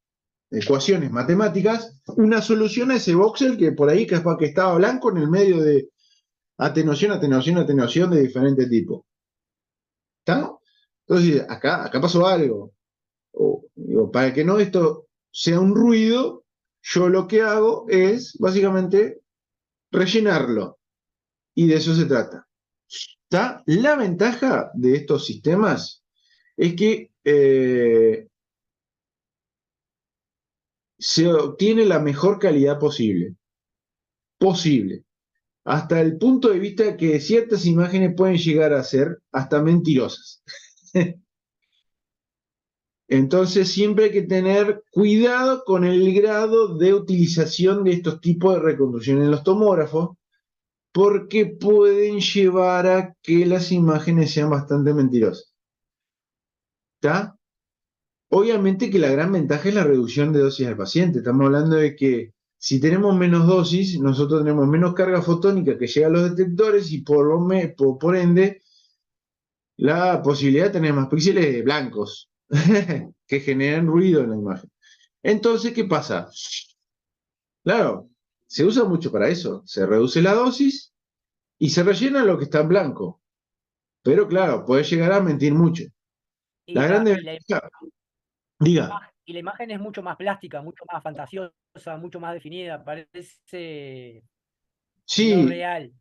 ecuaciones matemáticas una solución a ese voxel que por ahí capaz que estaba blanco en el medio de atenuación, atenuación, atenuación de diferente tipo. ¿Está? Entonces, acá pasó algo. Digo, para que no esto sea un ruido, yo lo que hago es básicamente rellenarlo. Y de eso se trata. ¿Está? La ventaja de estos sistemas es que se obtiene la mejor calidad posible. Hasta el punto de vista que ciertas imágenes pueden llegar a ser hasta mentirosas. Entonces siempre hay que tener cuidado con el grado de utilización de estos tipos de reconstrucción en los tomógrafos, porque pueden llevar a que las imágenes sean bastante mentirosas. ¿Está? Obviamente que la gran ventaja es la reducción de dosis al paciente. Estamos hablando de que si tenemos menos dosis, nosotros tenemos menos carga fotónica que llega a los detectores y por ende la posibilidad de tener más píxeles blancos que generan ruido en la imagen. Entonces, ¿qué pasa? Claro, se usa mucho para eso. Se reduce la dosis y se rellena lo que está en blanco. Pero claro, puede llegar a mentir mucho. Y La la, grande y la ventaja, diga. y la imagen es mucho más plástica, mucho más fantasiosa, mucho más definida, parece no Sí, real.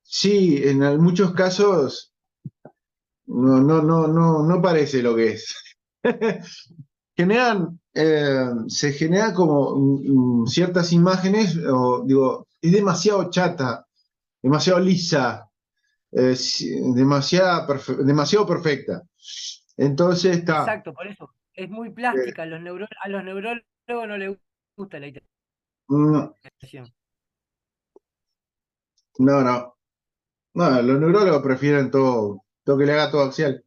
sí, en muchos casos no parece lo que es. Generan se genera como ciertas imágenes, o digo, es demasiado chata, demasiado lisa, demasiado perfecta. Entonces está. Exacto, por eso. Es muy plástica. A los neurólogos no les gusta la No, iteración. no. No, los neurólogos prefieren todo que le haga todo axial.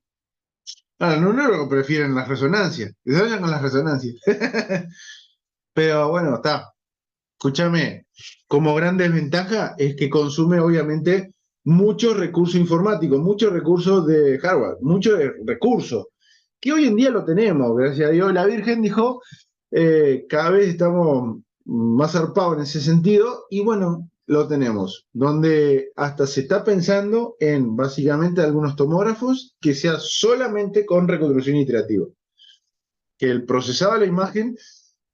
Los neurólogos prefieren las resonancias, que se vayan con las resonancias. Pero bueno, está. Escúchame, como gran desventaja es que consume obviamente muchos recursos informáticos, muchos recursos de hardware, muchos recursos, que hoy en día lo tenemos, gracias a Dios. La Virgen dijo, cada vez estamos más zarpados en ese sentido, y bueno, lo tenemos, donde hasta se está pensando en básicamente algunos tomógrafos que sea solamente con reconstrucción iterativa, que el procesado de la imagen,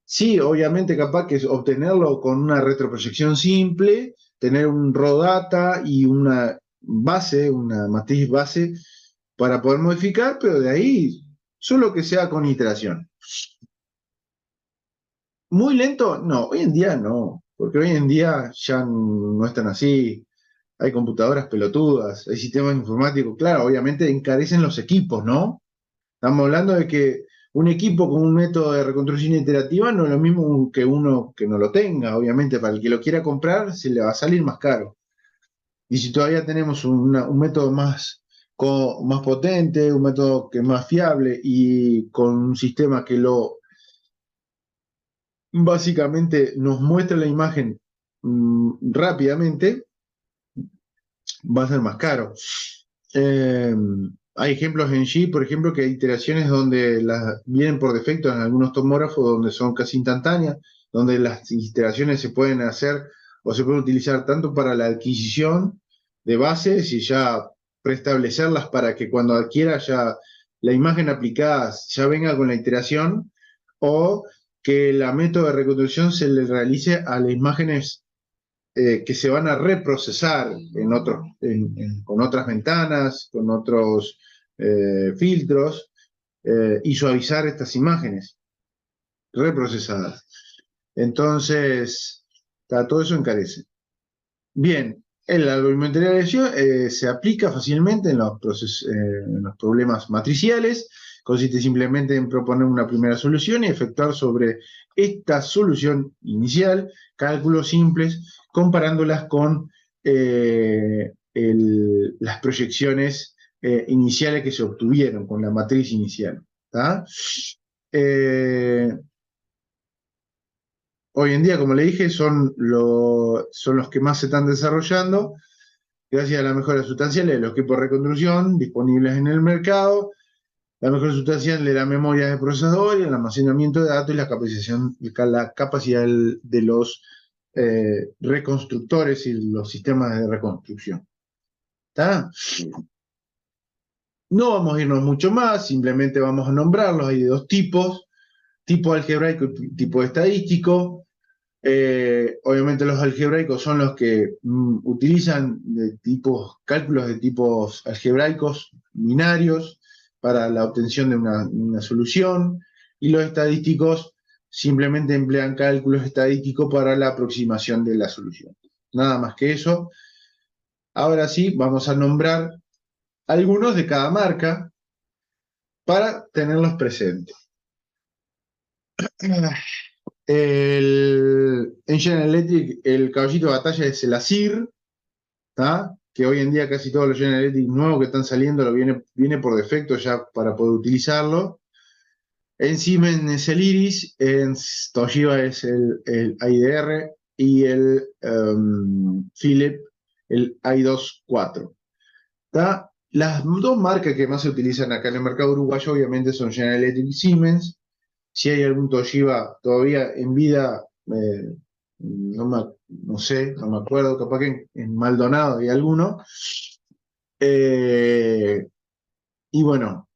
sí, obviamente capaz que es obtenerlo con una retroproyección simple, tener un raw data y una base, una matriz base para poder modificar, pero de ahí solo que sea con iteración. ¿Muy lento? No, hoy en día no, porque hoy en día ya no están así. Hay computadoras pelotudas, hay sistemas informáticos, claro, obviamente encarecen los equipos, ¿no? Estamos hablando de que un equipo con un método de reconstrucción iterativa no es lo mismo que uno que no lo tenga. Obviamente, para el que lo quiera comprar, se le va a salir más caro. Y si todavía tenemos un método más potente, un método que es más fiable y con un sistema que lo básicamente nos muestra la imagen rápidamente, va a ser más caro. Eh, Hay ejemplos en G, por ejemplo, que hay iteraciones donde las vienen por defecto en algunos tomógrafos donde son casi instantáneas, donde las iteraciones se pueden hacer o se pueden utilizar tanto para la adquisición de bases y ya preestablecerlas para que cuando adquiera ya la imagen aplicada ya venga con la iteración, o que la método de reconstrucción se le realice a las imágenes que se van a reprocesar con otras ventanas, con otros filtros, y suavizar estas imágenes reprocesadas. Entonces, todo eso encarece. Bien, el algoritmo de lesión se aplica fácilmente en en los problemas matriciales. Consiste simplemente en proponer una primera solución y efectuar sobre esta solución inicial cálculos simples, comparándolas con las proyecciones iniciales que se obtuvieron con la matriz inicial. Hoy en día, como le dije, son los que más se están desarrollando gracias a las mejoras sustanciales de los equipos de reconstrucción disponibles en el mercado, la mejora sustancial de la memoria de procesador, el almacenamiento de datos y la capacidad de los reconstructores y los sistemas de reconstrucción. ¿Está? No vamos a irnos mucho más, simplemente vamos a nombrarlos. Hay de dos tipos, tipo algebraico y tipo estadístico. Obviamente los algebraicos son los que utilizan cálculos de tipos algebraicos binarios para la obtención de una solución, y los estadísticos simplemente emplean cálculos estadísticos para la aproximación de la solución. Nada más que eso. Ahora sí, vamos a nombrar algunos de cada marca para tenerlos presentes. En General Electric, el caballito de batalla es el ASIR, que hoy en día casi todos los General Electric nuevos que están saliendo viene por defecto ya para poder utilizarlo. En Siemens es el Iris, en Toshiba es el IDR, y el Philips el i2-4. Las dos marcas que más se utilizan acá en el mercado uruguayo obviamente son General Electric y Siemens. Si hay algún Toshiba todavía en vida, no sé, no me acuerdo, capaz que en Maldonado hay alguno. Y bueno,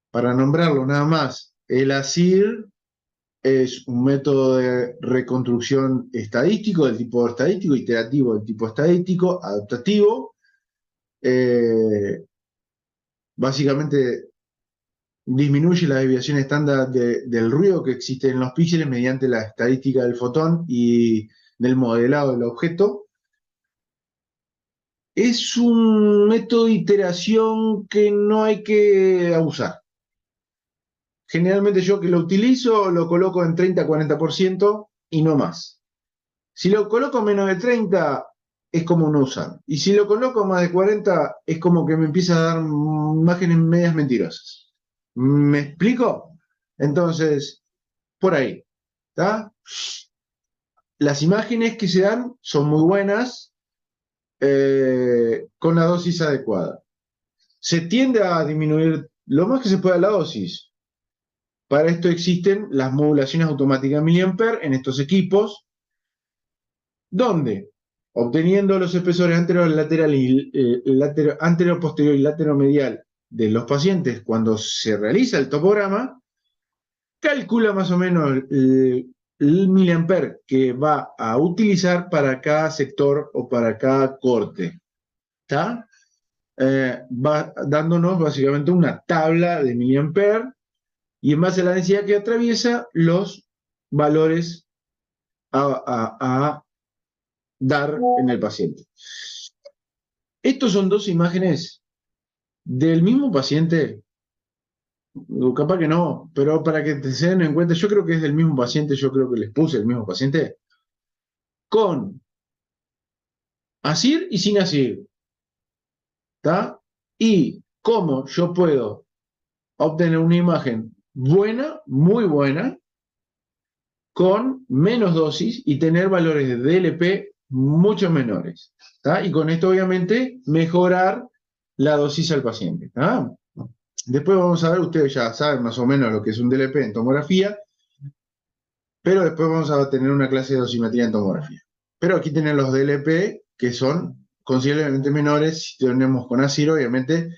para nombrarlo nada más, el ASIR es un método de reconstrucción estadístico del tipo estadístico, iterativo del tipo estadístico, adaptativo. Básicamente disminuye la desviación estándar del ruido que existe en los píxeles mediante la estadística del fotón y del modelado del objeto. Es un método de iteración que no hay que abusar. Generalmente yo que lo utilizo lo coloco en 30-40% y no más. Si lo coloco menos de 30 es como no usar. Y si lo coloco más de 40 es como que me empieza a dar imágenes medias mentirosas. ¿Me explico? Entonces, por ahí. ¿Está? Las imágenes que se dan son muy buenas con la dosis adecuada. Se tiende a disminuir lo más que se pueda la dosis. Para esto existen las modulaciones automáticas mA en estos equipos, donde, obteniendo los espesores anterior, posterior y lateromedial de los pacientes cuando se realiza el topograma, calcula más o menos el miliamper que va a utilizar para cada sector o para cada corte. ¿Está? Va dándonos básicamente una tabla de miliamper y en base a la densidad que atraviesa, los valores a dar en el paciente. Estos son dos imágenes del mismo paciente. Capaz que no, pero para que se den en cuenta, yo creo que es del mismo paciente, yo creo que les puse el mismo paciente, con ASIR y sin ASIR. ¿Está? Y cómo yo puedo obtener una imagen buena, muy buena, con menos dosis y tener valores de DLP mucho menores. ¿Está? Y con esto, obviamente, mejorar la dosis al paciente. ¿Está? Después vamos a ver, ustedes ya saben más o menos lo que es un DLP en tomografía, pero después vamos a tener una clase de dosimetría en tomografía. Pero aquí tienen los DLP, que son considerablemente menores si tenemos con ASIR, obviamente,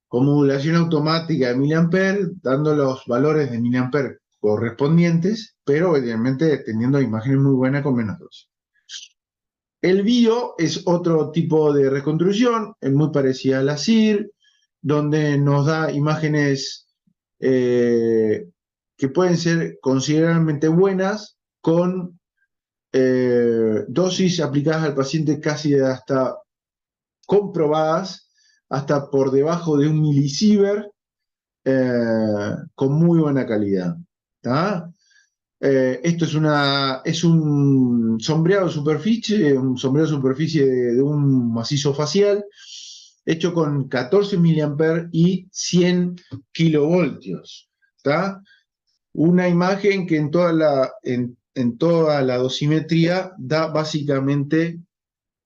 con modulación automática de miliamper, dando los valores de miliamper correspondientes, pero obviamente teniendo imágenes muy buenas con menos dosis. El bio es otro tipo de reconstrucción, es muy parecida a la CIR, donde nos da imágenes que pueden ser considerablemente buenas con dosis aplicadas al paciente casi hasta comprobadas, hasta por debajo de 1 milisievert, con muy buena calidad. Esto es un sombreado de superficie de un macizo facial, hecho con 14 mA y 100 kilovoltios. ¿Tá? Una imagen que en toda la dosimetría da básicamente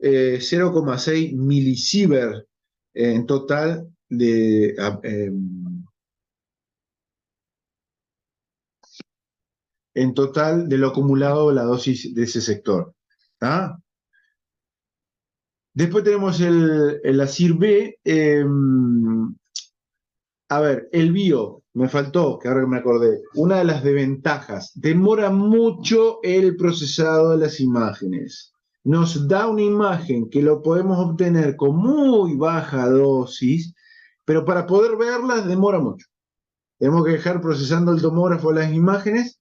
0,6 milisievert en total de lo acumulado la dosis de ese sector. ¿Ah? Después tenemos el ASIR-B. A ver, el bio, me faltó, que ahora que me acordé, una de las desventajas, demora mucho el procesado de las imágenes. Nos da una imagen que lo podemos obtener con muy baja dosis, pero para poder verlas demora mucho. Tenemos que dejar procesando el tomógrafo las imágenes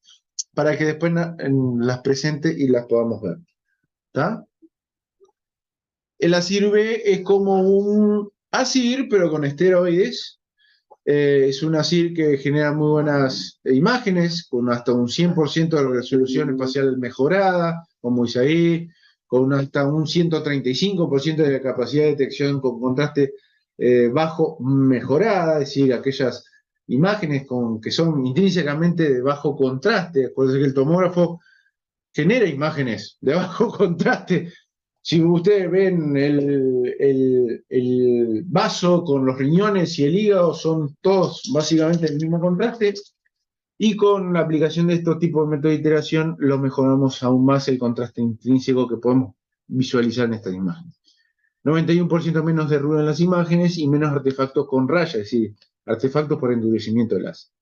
para que después las presente y las podamos ver. ¿Está? El ASIR-B es como un ASIR, pero con esteroides. Es un ASIR que genera muy buenas imágenes, con hasta un 100% de la resolución espacial mejorada, como dice ahí, con hasta un 135% de la capacidad de detección con contraste bajo mejorada, es decir, aquellas imágenes que son intrínsecamente de bajo contraste. Acuérdense que el tomógrafo genera imágenes de bajo contraste. Si ustedes ven el vaso con los riñones y el hígado, son todos básicamente el mismo contraste. Y con la aplicación de estos tipos de métodos de iteración, lo mejoramos aún más el contraste intrínseco que podemos visualizar en estas imágenes. 91% menos de ruido en las imágenes y menos artefactos con rayas, es decir, artefactos por endurecimiento de las.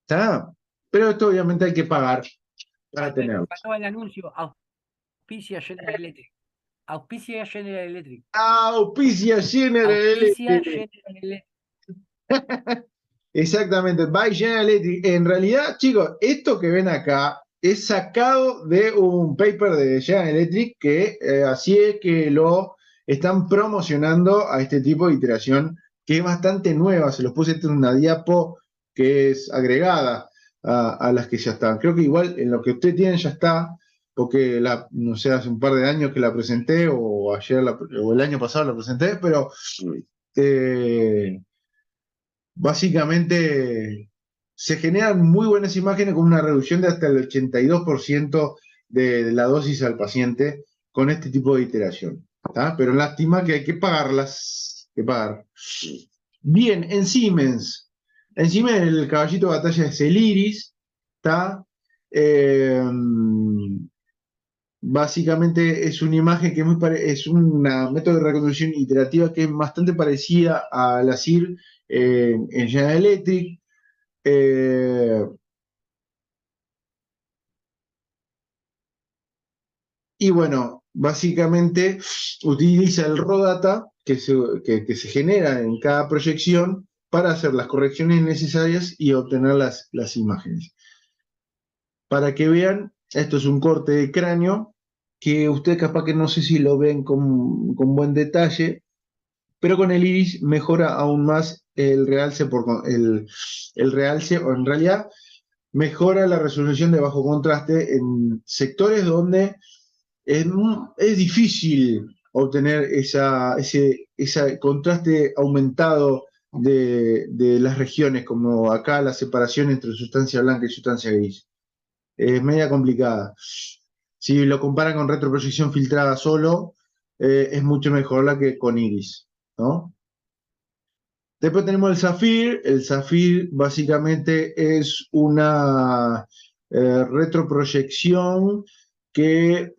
¿Está? Pero esto obviamente hay que pagar para tenerlo. Faltaba el anuncio, auspicia General Electric. Auspicia General Electric. Auspicia General Electric. Auspicia General Electric. Exactamente, by General Electric. En realidad, chicos, esto que ven acá es sacado de un paper de General Electric que así es que lo están promocionando a este tipo de iteración que es bastante nueva. Se los puse en una diapo que es agregada a las que ya están. Creo que igual en lo que ustedes tienen ya está, porque no sé, hace un par de años que la presenté o ayer o el año pasado la presenté, pero eh, básicamente se generan muy buenas imágenes con una reducción de hasta el 82% de la dosis al paciente con este tipo de iteración. ¿Tá? Pero lástima que hay que pagarlas, que pagar. Bien, en Siemens. En Siemens el caballito de batalla es el Iris. ¿Tá? Básicamente es una imagen que es una método de reconstrucción iterativa que es bastante parecida a la CIR en General Electric. Y bueno, básicamente utiliza el raw data que se genera en cada proyección para hacer las correcciones necesarias y obtener las imágenes. Para que vean, esto es un corte de cráneo que usted capaz que no sé si lo ven con buen detalle, pero con el iris mejora aún más el realce, el realce, o en realidad mejora la resolución de bajo contraste en sectores donde es difícil obtener ese contraste aumentado de las regiones, como acá la separación entre sustancia blanca y sustancia gris. Es media complicada. Si lo comparan con retroproyección filtrada solo, es mucho mejor la que con iris, ¿no? Después tenemos el Zafir. El Zafir básicamente es una retroproyección que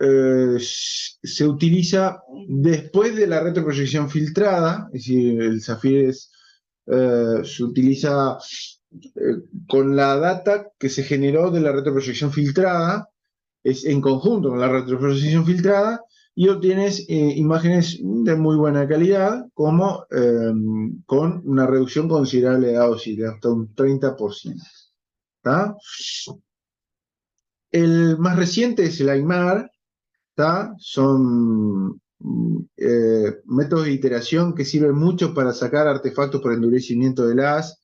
se utiliza después de la retroproyección filtrada. Es decir, el Zafir se utiliza con la data que se generó de la retroproyección filtrada, es en conjunto con la retroproyección filtrada, y obtienes imágenes de muy buena calidad, como con una reducción considerable de dosis, de hasta un 30%. ¿Tá? El más reciente es el AIMAR. ¿Tá? Son métodos de iteración que sirven mucho para sacar artefactos por endurecimiento de las.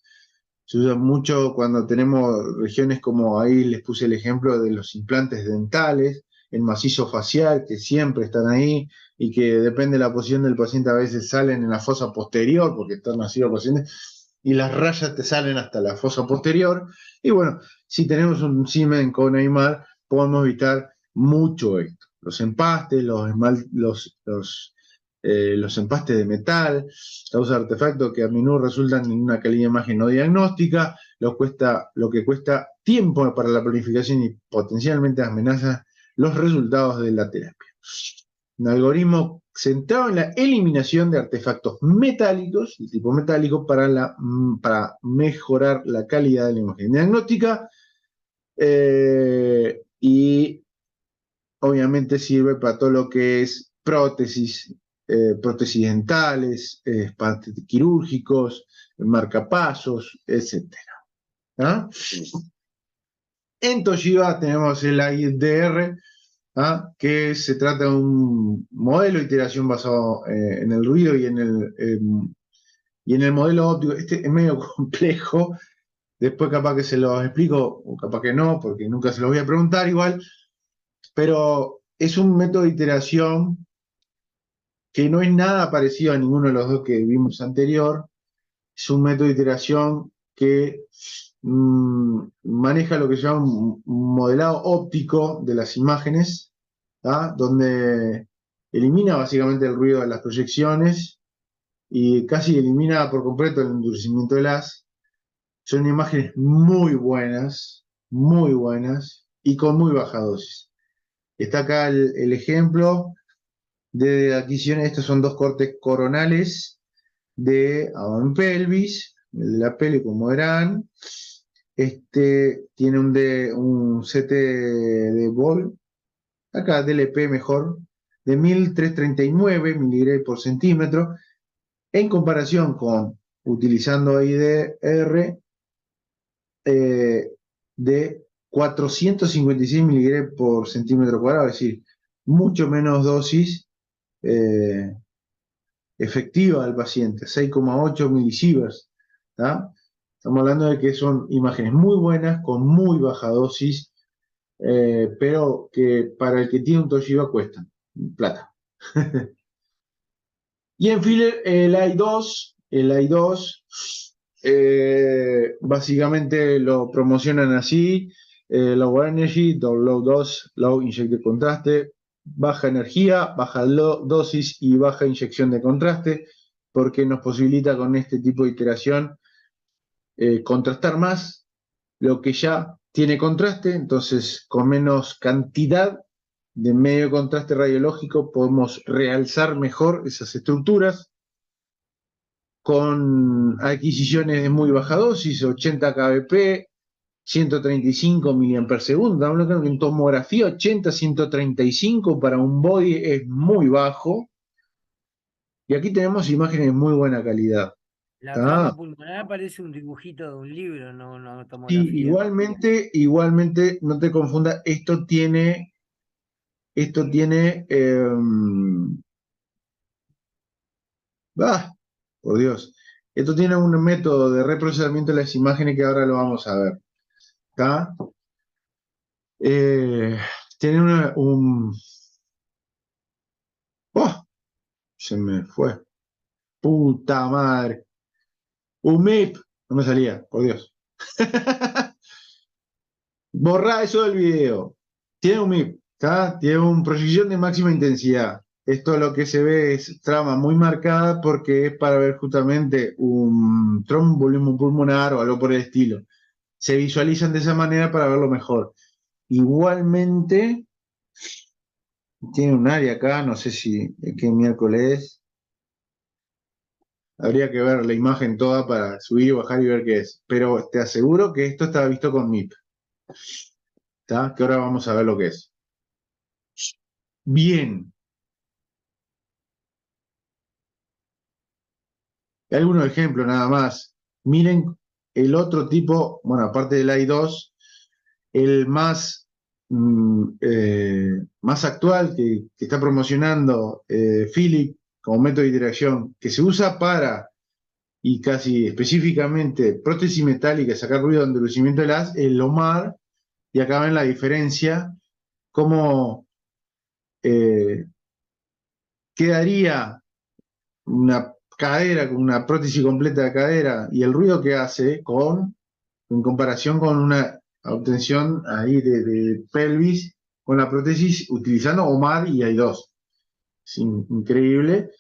Se usa mucho cuando tenemos regiones como ahí les puse el ejemplo de los implantes dentales, el macizo facial, que siempre están ahí y que depende de la posición del paciente, a veces salen en la fosa posterior porque están nacidos pacientes y las rayas te salen hasta la fosa posterior. Y bueno, si tenemos un Siemens con Aimar, podemos evitar mucho esto. Los empastes, los empastes de metal, causa artefactos que a menudo resultan en una calidad de imagen no diagnóstica, lo que cuesta tiempo para la planificación y potencialmente amenaza los resultados de la terapia. Un algoritmo centrado en la eliminación de artefactos metálicos, de tipo metálico, para mejorar la calidad de la imagen diagnóstica y obviamente sirve para todo lo que es prótesis dentales, quirúrgicos, marcapasos, etc. ¿Ah? En Toshiba tenemos el IDR, ¿ah? Que se trata de un modelo de iteración basado en el ruido y en el modelo óptico. Este es medio complejo, después capaz que se los explico, o capaz que no, porque nunca se los voy a preguntar igual, pero es un método de iteración que no es nada parecido a ninguno de los dos que vimos anterior. Es un método de iteración que maneja lo que se llama un modelado óptico de las imágenes, ¿tá? Donde elimina básicamente el ruido de las proyecciones y casi elimina por completo el endurecimiento de las. Son imágenes muy buenas y con muy baja dosis. Está acá el ejemplo de adquisiciones. Estos son dos cortes coronales de Avant Pelvis, el de la peli, como verán. Este tiene un CT de Vol, acá DLP mejor, de 1339 miligramos por centímetro, en comparación con utilizando IDR de 456 miligramos por centímetro cuadrado, es decir, mucho menos dosis efectiva al paciente, 6,8 milisieverts. ¿Tá? Estamos hablando de que son imágenes muy buenas, con muy baja dosis, pero que para el que tiene un Toshiba cuestan plata. Y en fin, el i2, básicamente lo promocionan así: low energy, low dose, low injected contraste, baja energía, baja dosis y baja inyección de contraste, porque nos posibilita con este tipo de iteración contrastar más lo que ya tiene contraste. Entonces con menos cantidad de medio de contraste radiológico podemos realzar mejor esas estructuras, con adquisiciones de muy baja dosis, 80 kbp, 135 mAh. Estamos hablando que en tomografía 80, 135 para un body es muy bajo. Y aquí tenemos imágenes de muy buena calidad. La trama pulmonar parece un dibujito de un libro, no Sí, tomografía. igualmente, no te confundas, esto tiene por Dios, esto tiene un método de reprocesamiento de las imágenes que ahora lo vamos a ver. ¿Está? Tiene ¡Oh! Se me fue. Puta madre. Un MIP. No me salía, por Dios. Borrá eso del video. Tiene un MIP, ¿tá? Tiene una proyección de máxima intensidad. Esto lo que se ve es trama muy marcada porque es para ver justamente un tromboembolismo pulmonar o algo por el estilo. Se visualizan de esa manera para verlo mejor. Igualmente, tiene un área acá, no sé si qué miércoles es. Habría que ver la imagen toda para subir y bajar y ver qué es. Pero te aseguro que esto estaba visto con MIP. ¿Tá? Que ahora vamos a ver lo que es. Bien. Algunos ejemplos nada más. Miren el otro tipo, bueno, aparte del i2, el más actual que está promocionando Philips como método de iteración, que se usa para, y casi específicamente, prótesis metálica, sacar ruido de endurecimiento del haz, el OMAR. Y acá ven la diferencia, cómo quedaría una cadera con una prótesis completa de cadera y el ruido que hace en comparación con una obtención ahí de pelvis con la prótesis utilizando OMAD y i2. Es increíble.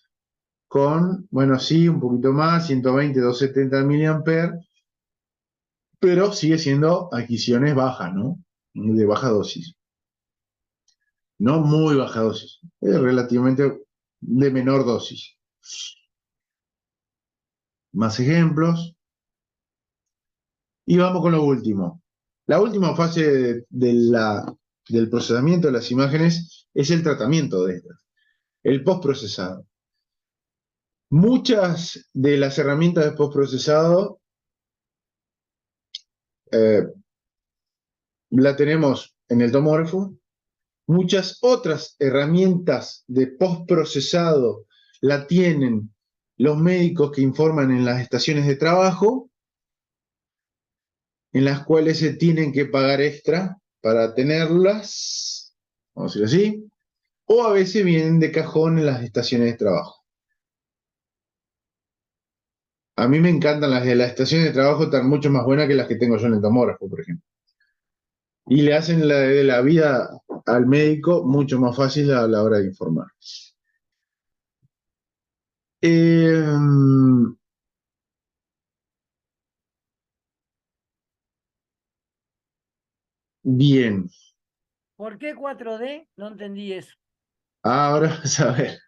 Bueno, sí, un poquito más, 120, 270 mA, pero sigue siendo adquisiciones bajas, ¿no? De baja dosis. No muy baja dosis, es relativamente de menor dosis. Más ejemplos. Y vamos con lo último. La última fase del procesamiento de las imágenes es el tratamiento de estas, el postprocesado. Muchas de las herramientas de postprocesado la tenemos en el tomógrafo. Muchas otras herramientas de postprocesado la tienen los médicos que informan en las estaciones de trabajo, en las cuales se tienen que pagar extra para tenerlas, vamos a decirlo así, o a veces vienen de cajón en las estaciones de trabajo. A mí me encantan las de las estaciones de trabajo, están mucho más buenas que las que tengo yo en el tomógrafo, por ejemplo. Y le hacen la vida al médico mucho más fácil a la hora de informar. Bien. ¿Por qué 4D? No entendí eso. Ahora vas a ver.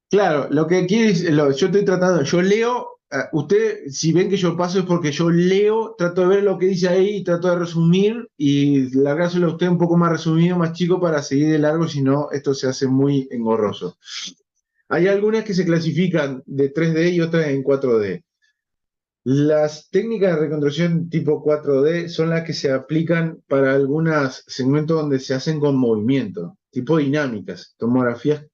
Claro, lo que quiere yo estoy tratando, yo leo, usted, si ven que yo paso es porque yo leo, trato de ver lo que dice ahí, trato de resumir y largárselo a usted un poco más resumido, más chico para seguir de largo, si no, esto se hace muy engorroso. Hay algunas que se clasifican de 3D y otras en 4D. Las técnicas de reconstrucción tipo 4D son las que se aplican para algunos segmentos donde se hacen con movimiento, tipo dinámicas, tomografías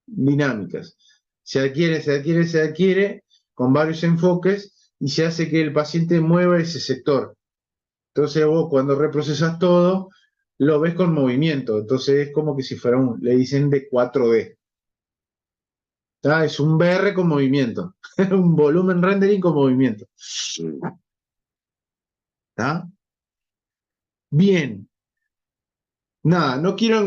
dinámicas. Se adquiere con varios enfoques y se hace que el paciente mueva ese sector. Entonces vos cuando reprocesas todo, lo ves con movimiento. Entonces es como que si fuera le dicen de 4D. ¿Tá? Es un VR con movimiento. Un volumen rendering con movimiento. ¿Tá? Bien. Nada, no quiero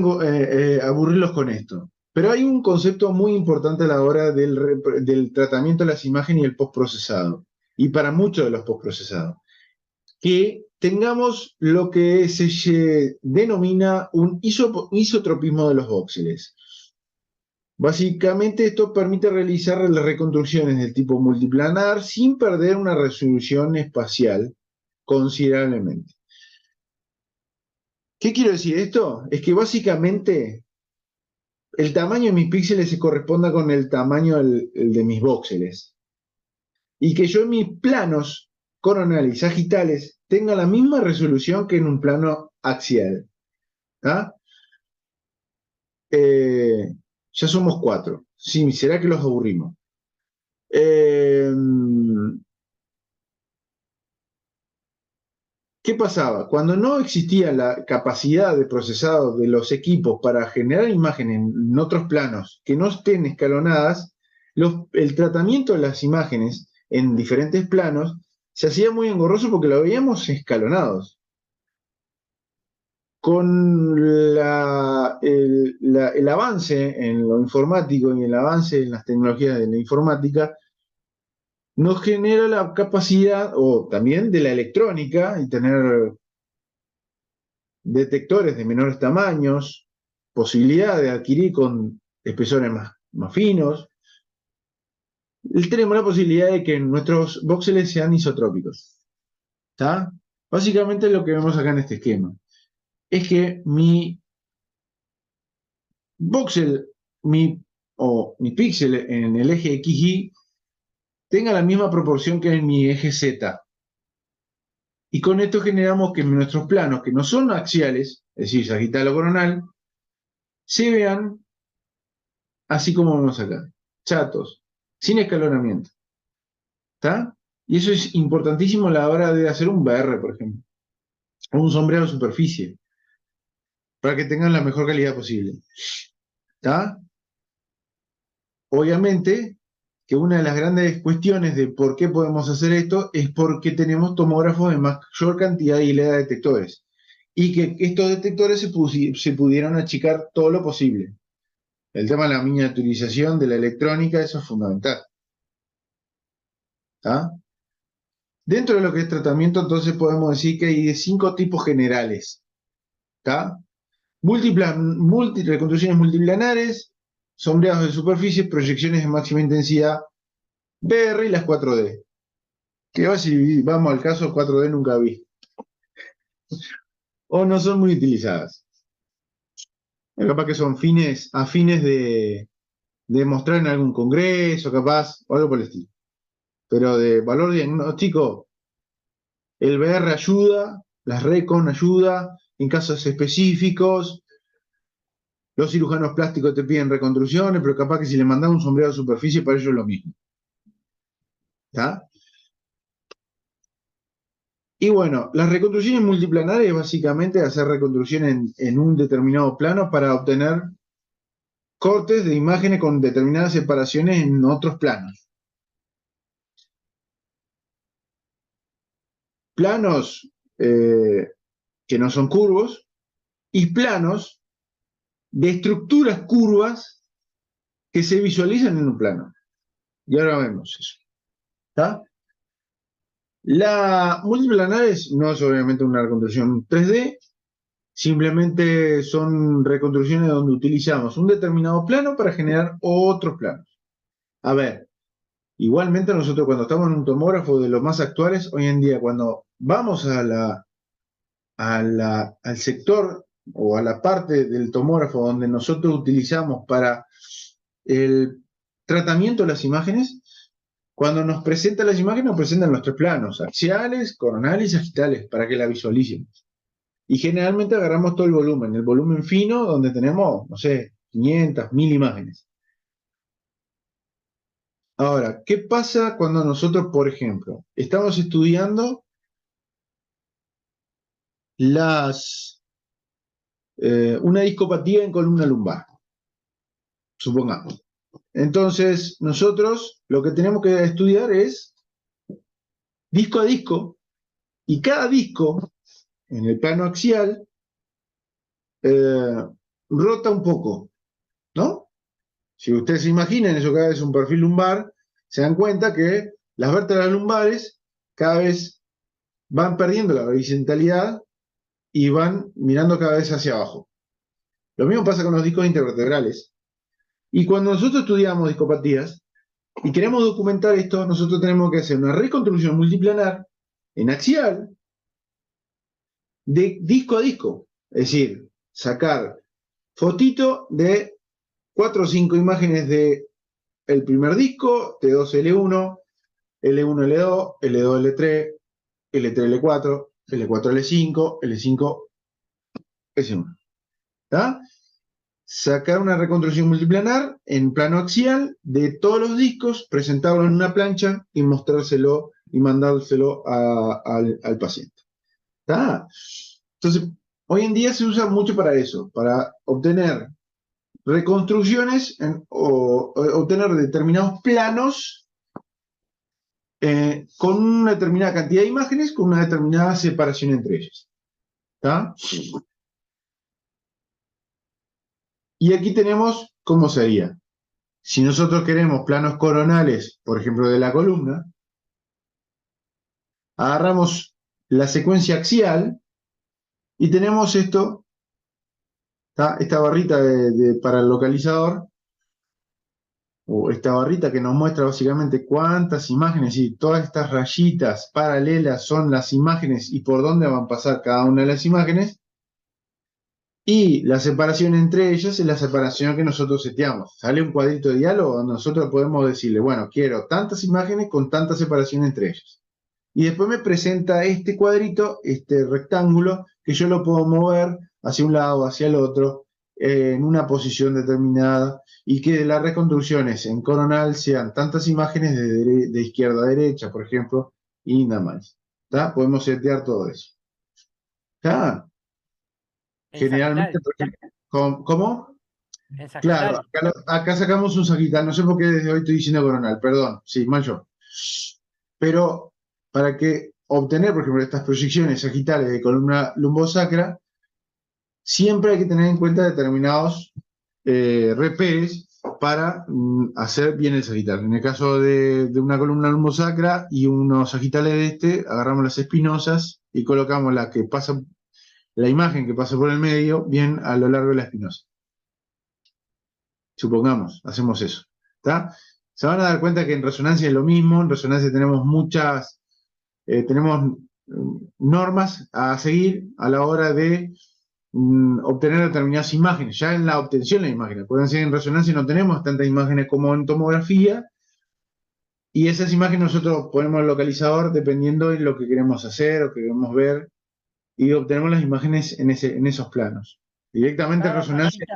aburrirlos con esto. Pero hay un concepto muy importante a la hora del tratamiento de las imágenes y el postprocesado. Y para muchos de los postprocesados. Que tengamos lo que se denomina un isotropismo de los voxeles. Básicamente esto permite realizar las reconstrucciones del tipo multiplanar sin perder una resolución espacial considerablemente. ¿Qué quiero decir esto? Es que básicamente el tamaño de mis píxeles se corresponda con el tamaño el de mis voxeles. Y que yo en mis planos coronales y sagitales tenga la misma resolución que en un plano axial. ¿Ah? Ya somos 4. Sí, ¿será que los aburrimos? ¿Qué pasaba? Cuando no existía la capacidad de procesado de los equipos para generar imágenes en otros planos que no estén escalonadas, el tratamiento de las imágenes en diferentes planos se hacía muy engorroso porque lo veíamos escalonados. Con el avance en lo informático y el avance en las tecnologías de la informática, nos genera la capacidad, o también de la electrónica, y tener detectores de menores tamaños, posibilidad de adquirir con espesores más finos. Tenemos la posibilidad de que nuestros voxeles sean isotrópicos. ¿Está? Básicamente lo que vemos acá en este esquema es que mi voxel, mi píxel en el eje XY tenga la misma proporción que en mi eje Z. Y con esto generamos que nuestros planos, que no son axiales, es decir, sagital o coronal, se vean así como vemos acá, chatos, sin escalonamiento. ¿Está? Y eso es importantísimo a la hora de hacer un VR, por ejemplo, o un sombreado de superficie, para que tengan la mejor calidad posible. ¿Está? Obviamente que una de las grandes cuestiones de por qué podemos hacer esto es porque tenemos tomógrafos de mayor cantidad y hilera de detectores. Y que estos detectores se pudieron achicar todo lo posible. El tema de la miniaturización de la electrónica, eso es fundamental. ¿Ah? Dentro de lo que es tratamiento, entonces podemos decir que hay 5 tipos generales. ¿Tá? Reconstrucciones multiplanares, sombreados de superficie, proyecciones de máxima intensidad, VR y las 4D. Que va, si vamos al caso, 4D nunca vi. O no son muy utilizadas. Capaz que son a fines de mostrar en algún congreso, capaz, o algo por el estilo. Pero de valor diagnóstico, el VR ayuda, las Recon ayuda, en casos específicos. Los cirujanos plásticos te piden reconstrucciones, pero capaz que si le mandas un sombreado de superficie, para ellos es lo mismo. ¿Está? Y bueno, las reconstrucciones multiplanares es básicamente hacer reconstrucción en un determinado plano para obtener cortes de imágenes con determinadas separaciones en otros planos. Planos que no son curvos y planos de estructuras curvas que se visualizan en un plano. Y ahora vemos eso. ¿Está? La multiplanares no es obviamente una reconstrucción 3D, simplemente son reconstrucciones donde utilizamos un determinado plano para generar otros planos. A ver, igualmente nosotros cuando estamos en un tomógrafo de los más actuales, hoy en día cuando vamos al sector o a la parte del tomógrafo donde nosotros utilizamos para el tratamiento de las imágenes, Cuando nos presenta las imágenes, nos presentan los tres planos, axiales, coronales y sagitales, para que la visualicemos. Y generalmente agarramos todo el volumen fino, donde tenemos, no sé, 500, 1000 imágenes. Ahora, ¿qué pasa cuando nosotros, por ejemplo, estamos estudiando una discopatía en columna lumbar? Supongamos. Entonces, nosotros lo que tenemos que estudiar es disco a disco, y cada disco, en el plano axial, rota un poco, ¿no? Si ustedes se imaginan, eso cada vez es un perfil lumbar, se dan cuenta que las vértebras lumbares cada vez van perdiendo la horizontalidad y van mirando cada vez hacia abajo. Lo mismo pasa con los discos intervertebrales. Y cuando nosotros estudiamos discopatías y queremos documentar esto, nosotros tenemos que hacer una reconstrucción multiplanar en axial de disco a disco. Es decir, sacar fotito de 4 o 5 imágenes de el primer disco, T2L1, L1L2, L2L3, L3L4, L4L5, L5 S1. ¿Tá? Sacar una reconstrucción multiplanar en plano axial de todos los discos, presentarlo en una plancha y mostrárselo y mandárselo al paciente. ¿Tá? Entonces, hoy en día se usa mucho para eso, para obtener reconstrucciones o obtener determinados planos con una determinada cantidad de imágenes, con una determinada separación entre ellas. ¿Tá? Y aquí tenemos cómo sería. Si nosotros queremos planos coronales, por ejemplo, de la columna, agarramos la secuencia axial y tenemos esto, ¿tá? Esta barrita para el localizador, o esta barrita que nos muestra básicamente cuántas imágenes, y todas estas rayitas paralelas son las imágenes y por dónde van a pasar cada una de las imágenes. Y la separación entre ellas es la separación que nosotros seteamos. Sale un cuadrito de diálogo donde nosotros podemos decirle, bueno, quiero tantas imágenes con tanta separación entre ellas. Y después me presenta este cuadrito, este rectángulo, que yo lo puedo mover hacia un lado, hacia el otro, en una posición determinada, y que las reconstrucciones en coronal sean tantas imágenes de izquierda a derecha, por ejemplo, y nada más. ¿Tá? Podemos setear todo eso. ¿Tá? Generalmente, ¿cómo? Claro, acá sacamos un sagital, no sé por qué desde hoy estoy diciendo coronal, perdón, sí, mal yo. Pero para que obtener, por ejemplo, estas proyecciones sagitales de columna lumbosacra, siempre hay que tener en cuenta determinados reperes para hacer bien el sagital. En el caso de una columna lumbosacra y unos sagitales de agarramos las espinosas y colocamos la imagen que pasa por el medio bien a lo largo de la espinosa. Supongamos, hacemos eso. ¿Tá? Se van a dar cuenta que en resonancia es lo mismo. En resonancia tenemos tenemos normas a seguir a la hora de obtener determinadas imágenes. Ya en la obtención de la imagen, acuérdense, en resonancia no tenemos tantas imágenes como en tomografía, y esas imágenes nosotros ponemos el localizador dependiendo de lo que queremos hacer o que queremos ver, y obtenemos las imágenes en esos planos. Directamente en resonancia.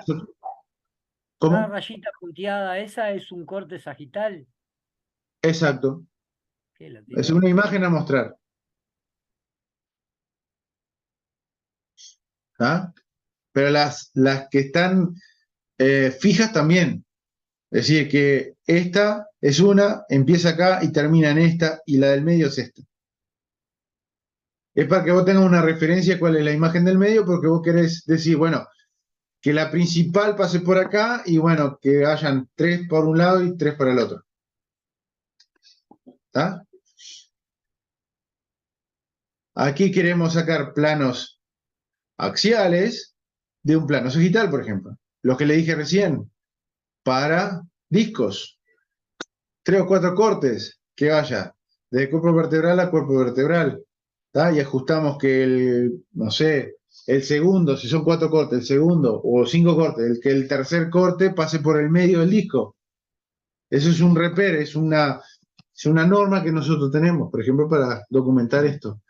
¿Cómo? Cada rayita punteada, esa es un corte sagital. Exacto. Es una imagen a mostrar. ¿Ah? Pero las que están fijas también. Es decir, que esta es una, empieza acá y termina en esta, y la del medio es esta. Es para que vos tengas una referencia cuál es la imagen del medio, porque vos querés decir, bueno, que la principal pase por acá y bueno, que hayan 3 por un lado y 3 por el otro. ¿Está? Aquí queremos sacar planos axiales de un plano sagital, por ejemplo. Lo que le dije recién, para discos. 3 o 4 cortes, que vaya de cuerpo vertebral a cuerpo vertebral. ¿Tá? Y ajustamos que no sé, el segundo, si son 4 cortes, el segundo, o 5 cortes, que el tercer corte pase por el medio del disco. Eso es un reper, es una Es una norma que nosotros tenemos, por ejemplo, para documentar esto.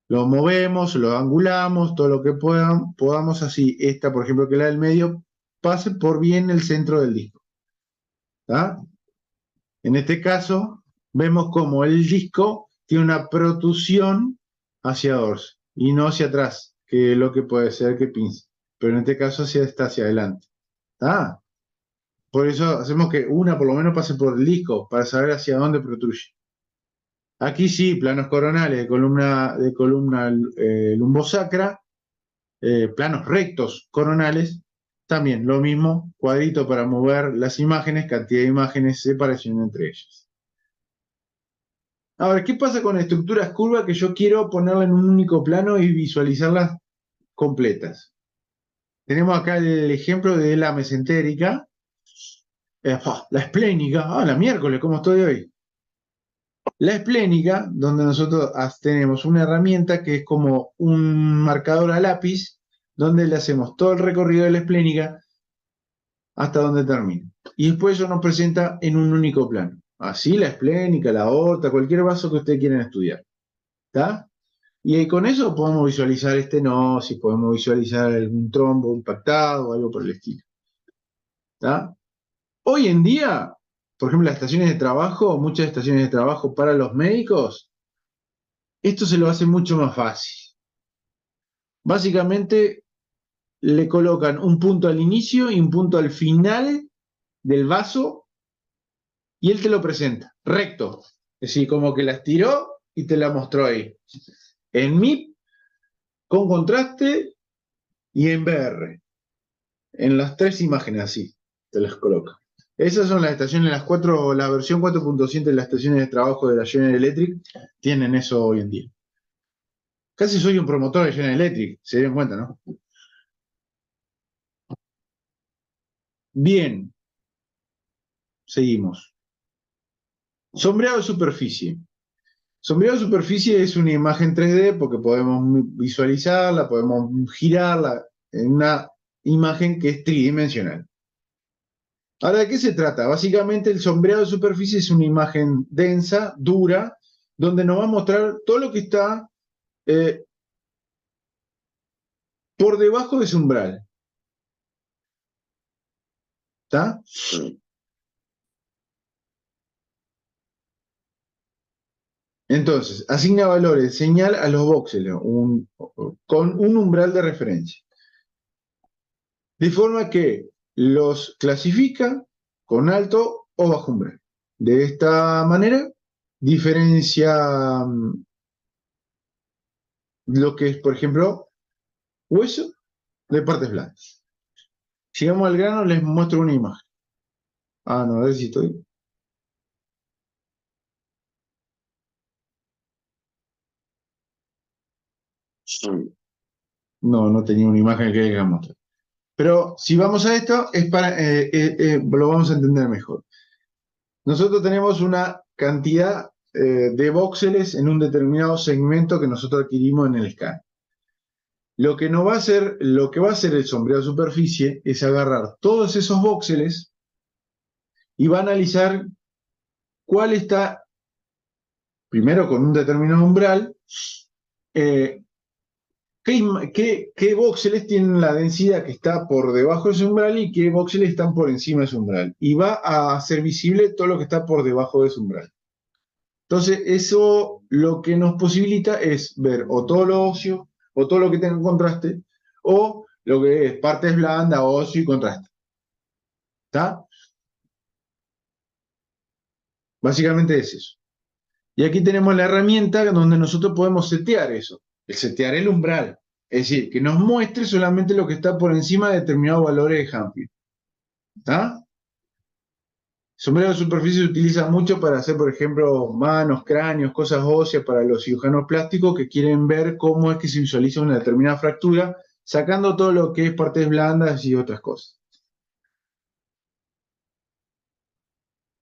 Lo movemos, lo angulamos, todo lo que podamos así. Esta, por ejemplo, que la del medio, pase por bien el centro del disco. ¿Tá? En este caso, vemos como el disco tiene una protrusión hacia dorso y no hacia atrás, que es lo que puede ser que pince. Pero en este caso está hacia adelante. ¿Tá? Por eso hacemos que una por lo menos pase por el disco para saber hacia dónde protruye. Aquí sí, planos coronales de columna lumbosacra, planos rectos coronales, también lo mismo, cuadrito para mover las imágenes, cantidad de imágenes, separación entre ellas. Ahora, ¿qué pasa con estructuras curvas que yo quiero ponerlas en un único plano y visualizarlas completas? Tenemos acá el ejemplo de la mesentérica, la esplénica, la miércoles, ¿cómo estoy hoy? La esplénica, donde nosotros tenemos una herramienta que es como un marcador a lápiz, donde le hacemos todo el recorrido de la esplénica hasta donde termina. Y después eso nos presenta en un único plano. Así la esplénica, la aorta, cualquier vaso que ustedes quieran estudiar. ¿Está? Y con eso podemos visualizar estenosis, podemos visualizar algún trombo impactado o algo por el estilo. ¿Está? Hoy en día, por ejemplo, las estaciones de trabajo, muchas estaciones de trabajo para los médicos, esto se lo hace mucho más fácil. Básicamente le colocan un punto al inicio y un punto al final del vaso y él te lo presenta, recto. Es decir, como que la estiró y te la mostró ahí. En MIP, con contraste y en VR. En las tres imágenes así, te las coloca. Esas son las estaciones, la versión 4.7 de las estaciones de trabajo de la General Electric tienen eso hoy en día. Casi soy un promotor de General Electric, se dieron cuenta, ¿no? Bien, seguimos. Sombreado de superficie. Sombreado de superficie es una imagen 3D porque podemos visualizarla, podemos girarla en una imagen que es tridimensional. Ahora, ¿de qué se trata? Básicamente el sombreado de superficie es una imagen densa, dura, donde nos va a mostrar todo lo que está por debajo de ese umbral. ¿Está? Entonces, asigna valores, señal a los voxeles con un umbral de referencia. De forma que los clasifica con alto o bajo umbral. De esta manera, diferencia lo que es, por ejemplo, hueso de partes blandas. Si vamos al grano, les muestro una imagen. No, a ver si estoy. No, no tenía una imagen que les mostrar. Pero si vamos a esto, es para, lo vamos a entender mejor. Nosotros tenemos una cantidad de voxeles en un determinado segmento que nosotros adquirimos en el scan. Lo que va a hacer el sombreado de superficie es agarrar todos esos voxeles y va a analizar cuál está, primero con un determinado umbral, qué voxeles tienen la densidad que está por debajo de ese umbral y qué voxeles están por encima de ese umbral. Y va a hacer visible todo lo que está por debajo de ese umbral. Entonces, eso lo que nos posibilita es ver o todo lo óseo, o todo lo que tenga contraste, o lo que es partes blandas, óseo y contraste. ¿Está? Básicamente es eso. Y aquí tenemos la herramienta donde nosotros podemos setear eso, setear el umbral. Es decir, que nos muestre solamente lo que está por encima de determinados valores de Hampton. ¿Está? Sombreado de superficie se utiliza mucho para hacer, por ejemplo, manos, cráneos, cosas óseas para los cirujanos plásticos que quieren ver cómo es que se visualiza una determinada fractura, sacando todo lo que es partes blandas y otras cosas.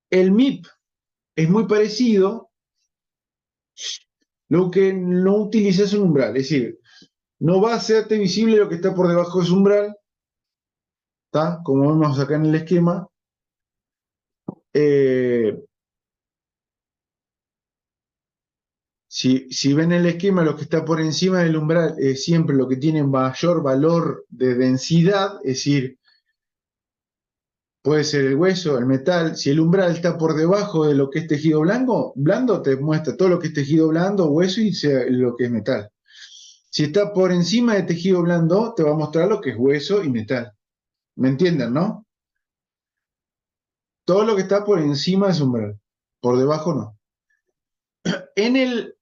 El MIP es muy parecido, lo que no utiliza es un umbral, es decir, no va a hacerte visible lo que está por debajo de ese umbral, ¿está? Como vemos acá en el esquema. Si ven el esquema, lo que está por encima del umbral es siempre lo que tiene mayor valor de densidad, es decir, puede ser el hueso, el metal. Si el umbral está por debajo de lo que es tejido blando te muestra todo lo que es tejido blando, hueso y lo que es metal. Si está por encima de tejido blando, te va a mostrar lo que es hueso y metal. ¿Me entienden, no? Todo lo que está por encima es umbral, por debajo no. En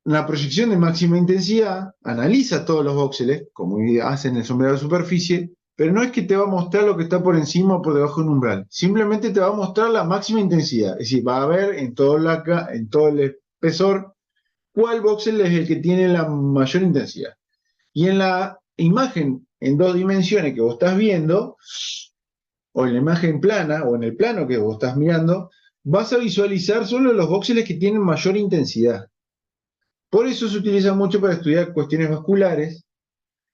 la proyección de máxima intensidad, analiza todos los voxeles, como hacen el sombreado de superficie, pero no es que te va a mostrar lo que está por encima o por debajo de un umbral. Simplemente te va a mostrar la máxima intensidad. Es decir, va a ver en todo el espesor cuál voxel es el que tiene la mayor intensidad. Y en la imagen en 2 dimensiones que vos estás viendo, o en la imagen plana, o en el plano que vos estás mirando, vas a visualizar solo los voxeles que tienen mayor intensidad. Por eso se utiliza mucho para estudiar cuestiones vasculares.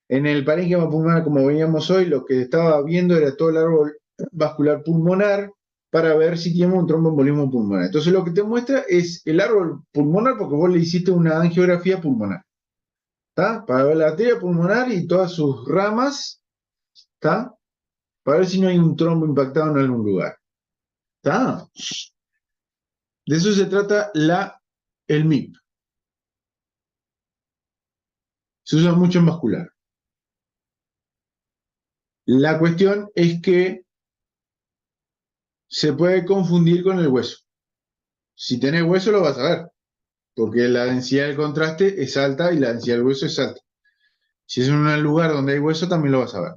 En el parénquima pulmonar, como veíamos hoy, lo que estaba viendo era todo el árbol vascular pulmonar para ver si tiene un tromboembolismo pulmonar. Entonces lo que te muestra es el árbol pulmonar porque vos le hiciste una angiografía pulmonar. ¿Está? Para ver la arteria pulmonar y todas sus ramas, ¿está? Para ver si no hay un trombo impactado en algún lugar. ¿Está? De eso se trata el MIP. Se usa mucho en vascular. La cuestión es que se puede confundir con el hueso. Si tenés hueso lo vas a ver, porque la densidad del contraste es alta y la densidad del hueso es alta. Si es en un lugar donde hay hueso también lo vas a ver.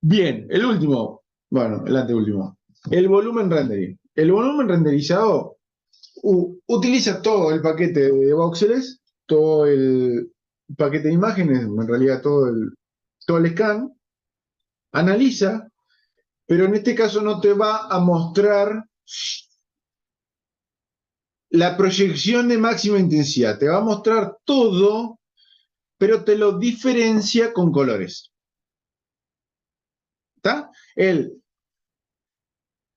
Bien, el último, bueno, el anteúltimo, el volumen rendering. El volumen renderizado utiliza todo el paquete de voxeles, todo el paquete de imágenes, en realidad todo el scan, analiza, pero en este caso no te va a mostrar la proyección de máxima intensidad, te va a mostrar todo, pero te lo diferencia con colores. ¿Está? Él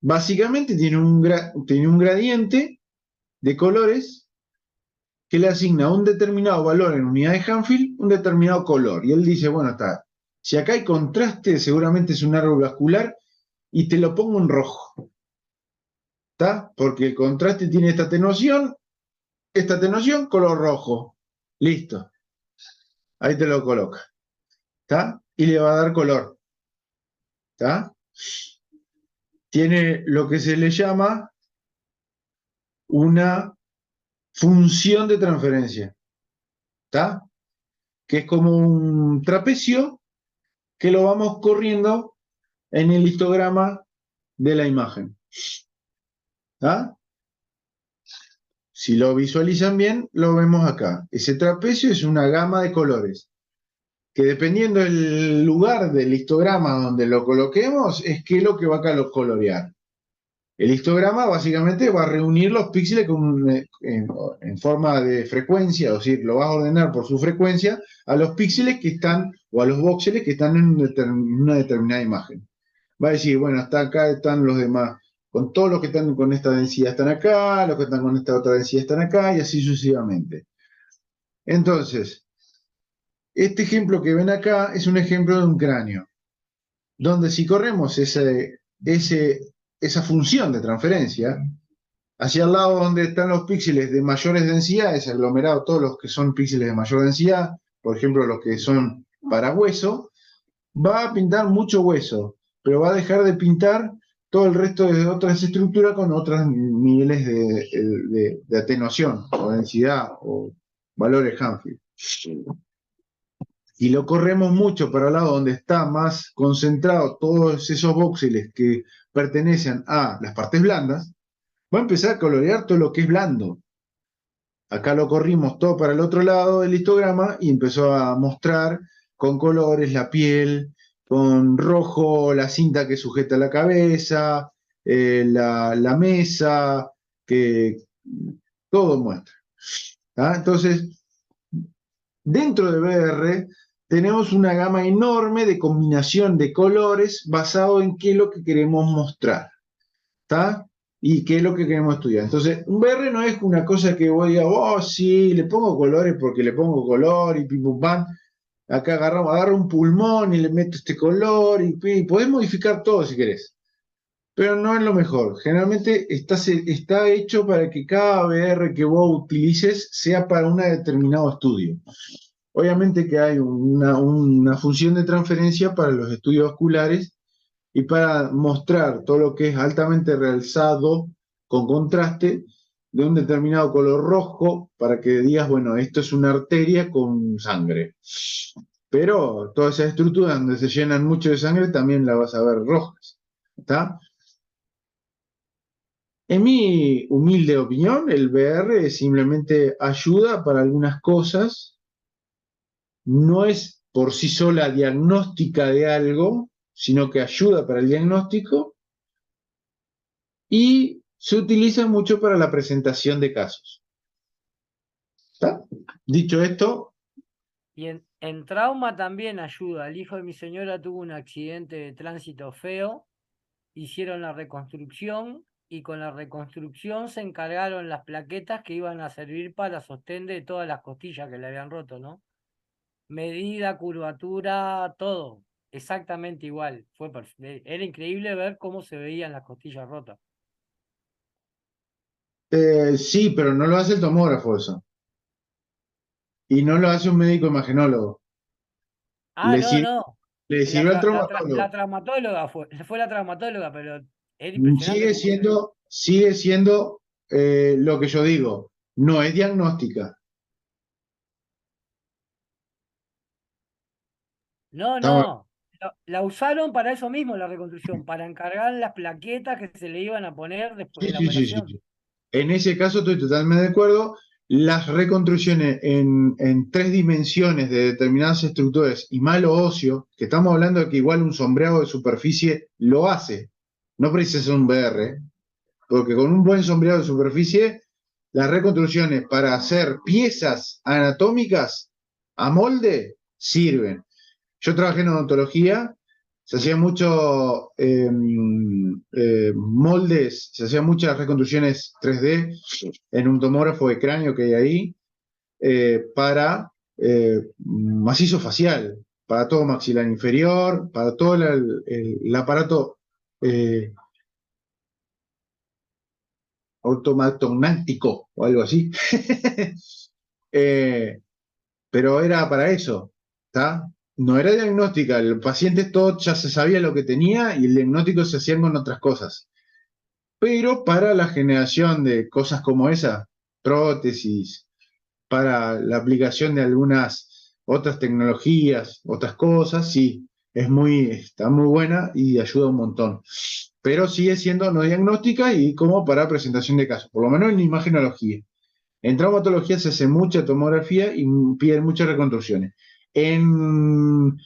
básicamente tiene un gradiente de colores que le asigna un determinado valor en unidad de Hanfield, un determinado color. Y él dice, bueno, está, si acá hay contraste, seguramente es un árbol vascular, y te lo pongo en rojo. ¿Está? Porque el contraste tiene esta atenuación, color rojo. Listo. Ahí te lo coloca. ¿Está? Y le va a dar color. ¿Está? Tiene lo que se le llama una función de transferencia. ¿Está? Que es como un trapecio que lo vamos corriendo en el histograma de la imagen. ¿Está? Si lo visualizan bien, lo vemos acá. Ese trapecio es una gama de colores, que dependiendo del lugar del histograma donde lo coloquemos, es qué es lo que va a colorear. El histograma básicamente va a reunir los píxeles en forma de frecuencia, es decir, lo va a ordenar por su frecuencia a los píxeles que están, o a los voxeles que están en una determinada imagen. Va a decir, bueno, hasta acá están los demás, con todos los que están con esta densidad están acá, los que están con esta otra densidad están acá, y así sucesivamente. Entonces, este ejemplo que ven acá es un ejemplo de un cráneo, donde si corremos esa función de transferencia, hacia el lado donde están los píxeles de mayores densidades, aglomerado todos los que son píxeles de mayor densidad, por ejemplo los que son para hueso, va a pintar mucho hueso, pero va a dejar de pintar todo el resto de otras estructuras con otros niveles de atenuación o densidad o valores Hanfield. Y lo corremos mucho para el lado donde está más concentrado todos esos voxeles que pertenecen a las partes blandas, va a empezar a colorear todo lo que es blando. Acá lo corrimos todo para el otro lado del histograma y empezó a mostrar con colores la piel, con rojo la cinta que sujeta la cabeza, la mesa, que todo muestra. ¿Ah? Entonces, dentro de VR tenemos una gama enorme de combinación de colores basado en qué es lo que queremos mostrar. ¿Está? y qué es lo que queremos estudiar. Entonces, un VR no es una cosa que voy a, oh, sí, le pongo colores porque le pongo color y pim pum pam. Acá agarro un pulmón y le meto este color y podés modificar todo si querés. Pero no es lo mejor. Generalmente está hecho para que cada VR que vos utilices sea para un determinado estudio. Obviamente que hay una función de transferencia para los estudios oculares y para mostrar todo lo que es altamente realzado con contraste de un determinado color rojo para que digas, bueno, esto es una arteria con sangre. Pero todas esas estructuras donde se llenan mucho de sangre también las vas a ver rojas. ¿Está? En mi humilde opinión, el VR simplemente ayuda para algunas cosas, no es por sí sola diagnóstica de algo, sino que ayuda para el diagnóstico y se utiliza mucho para la presentación de casos. ¿Está? Dicho esto, Y en trauma también ayuda. El hijo de mi señora tuvo un accidente de tránsito feo, hicieron la reconstrucción y con la reconstrucción se encargaron las plaquetas que iban a servir para sostén de todas las costillas que le habían roto, ¿no? Medida, curvatura, todo. Exactamente igual. Era increíble ver cómo se veían las costillas rotas. sí, pero no lo hace el tomógrafo eso. Y no lo hace un médico imagenólogo. Ah, Le no, sirve, no. le La, sirve al tra- la, tra- traumatólogo. la traumatóloga fue la traumatóloga, pero era impresionante Sigue cómo se veía. siendo lo que yo digo, no es diagnóstica. No, Estamos- no. La usaron para eso mismo, la reconstrucción, para encargar las plaquetas que se le iban a poner después sí, de la sí, sí, sí, operación. sí. En ese caso estoy totalmente de acuerdo. Las reconstrucciones en tres dimensiones de determinadas estructuras y malo óseo, que estamos hablando de que igual un sombreado de superficie lo hace, no precisa ser un VR, porque con un buen sombreado de superficie, las reconstrucciones para hacer piezas anatómicas a molde sirven. Yo trabajé en odontología, se hacían muchos moldes, se hacían muchas reconstrucciones 3D en un tomógrafo de cráneo que hay ahí para macizo facial, para todo maxilar inferior, para todo el aparato eh, ortomagnático o algo así. eh, pero era para eso, ¿está? No era diagnóstica, el paciente todo ya se sabía lo que tenía y el diagnóstico se hacía con otras cosas. Pero para la generación de cosas como esa, prótesis, para la aplicación de algunas otras tecnologías, otras cosas, sí, está muy buena y ayuda un montón. Pero sigue siendo no diagnóstica y como para presentación de casos, por lo menos en imagenología. En traumatología se hace mucha tomografía y piden muchas reconstrucciones. En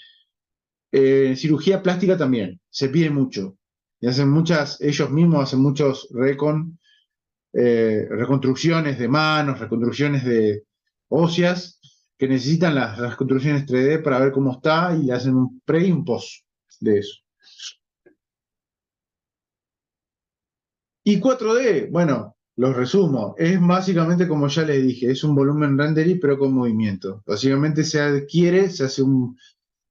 cirugía plástica también, se pide mucho. Y hacen muchas, ellos mismos hacen muchos reconstrucciones de manos, reconstrucciones de óseas, que necesitan las reconstrucciones 3D para ver cómo está y le hacen un pre y un post de eso. Y 4D, bueno, los resumo, es básicamente como ya les dije, es un volumen rendering pero con movimiento. Básicamente se adquiere, se hace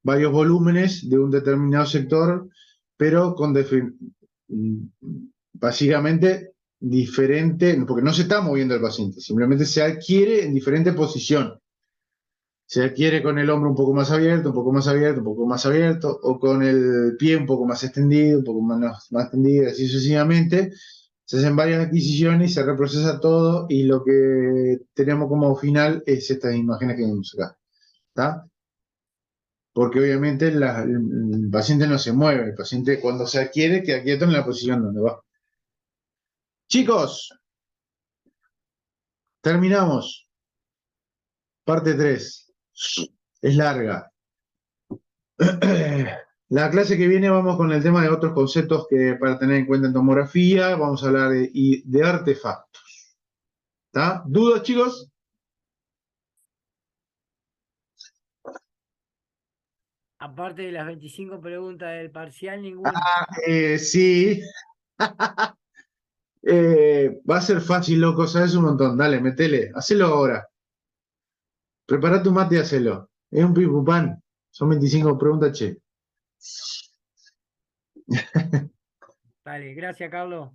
varios volúmenes de un determinado sector, pero con básicamente diferente, porque no se está moviendo el paciente, simplemente se adquiere en diferente posición. Se adquiere con el hombro un poco más abierto, un poco más abierto, un poco más abierto, o con el pie un poco más extendido, un poco más extendido, así sucesivamente. Se hacen varias adquisiciones y se reprocesa todo, y lo que tenemos como final es estas imágenes que vemos acá. ¿Está? Porque obviamente el paciente no se mueve, el paciente cuando se adquiere queda quieto en la posición donde va. Chicos, terminamos. Parte 3. Es larga. La clase que viene vamos con el tema de otros conceptos que para tener en cuenta en tomografía. Vamos a hablar de artefactos. ¿Está? ¿Dudas, chicos? Aparte de las 25 preguntas del parcial, ninguna. Sí. Va a ser fácil, loco, sabes un montón. Dale, metele, hacelo ahora. Prepara tu mate y hacelo. Es un pipupán. Son 25 preguntas, che. Dale, gracias, Carlos.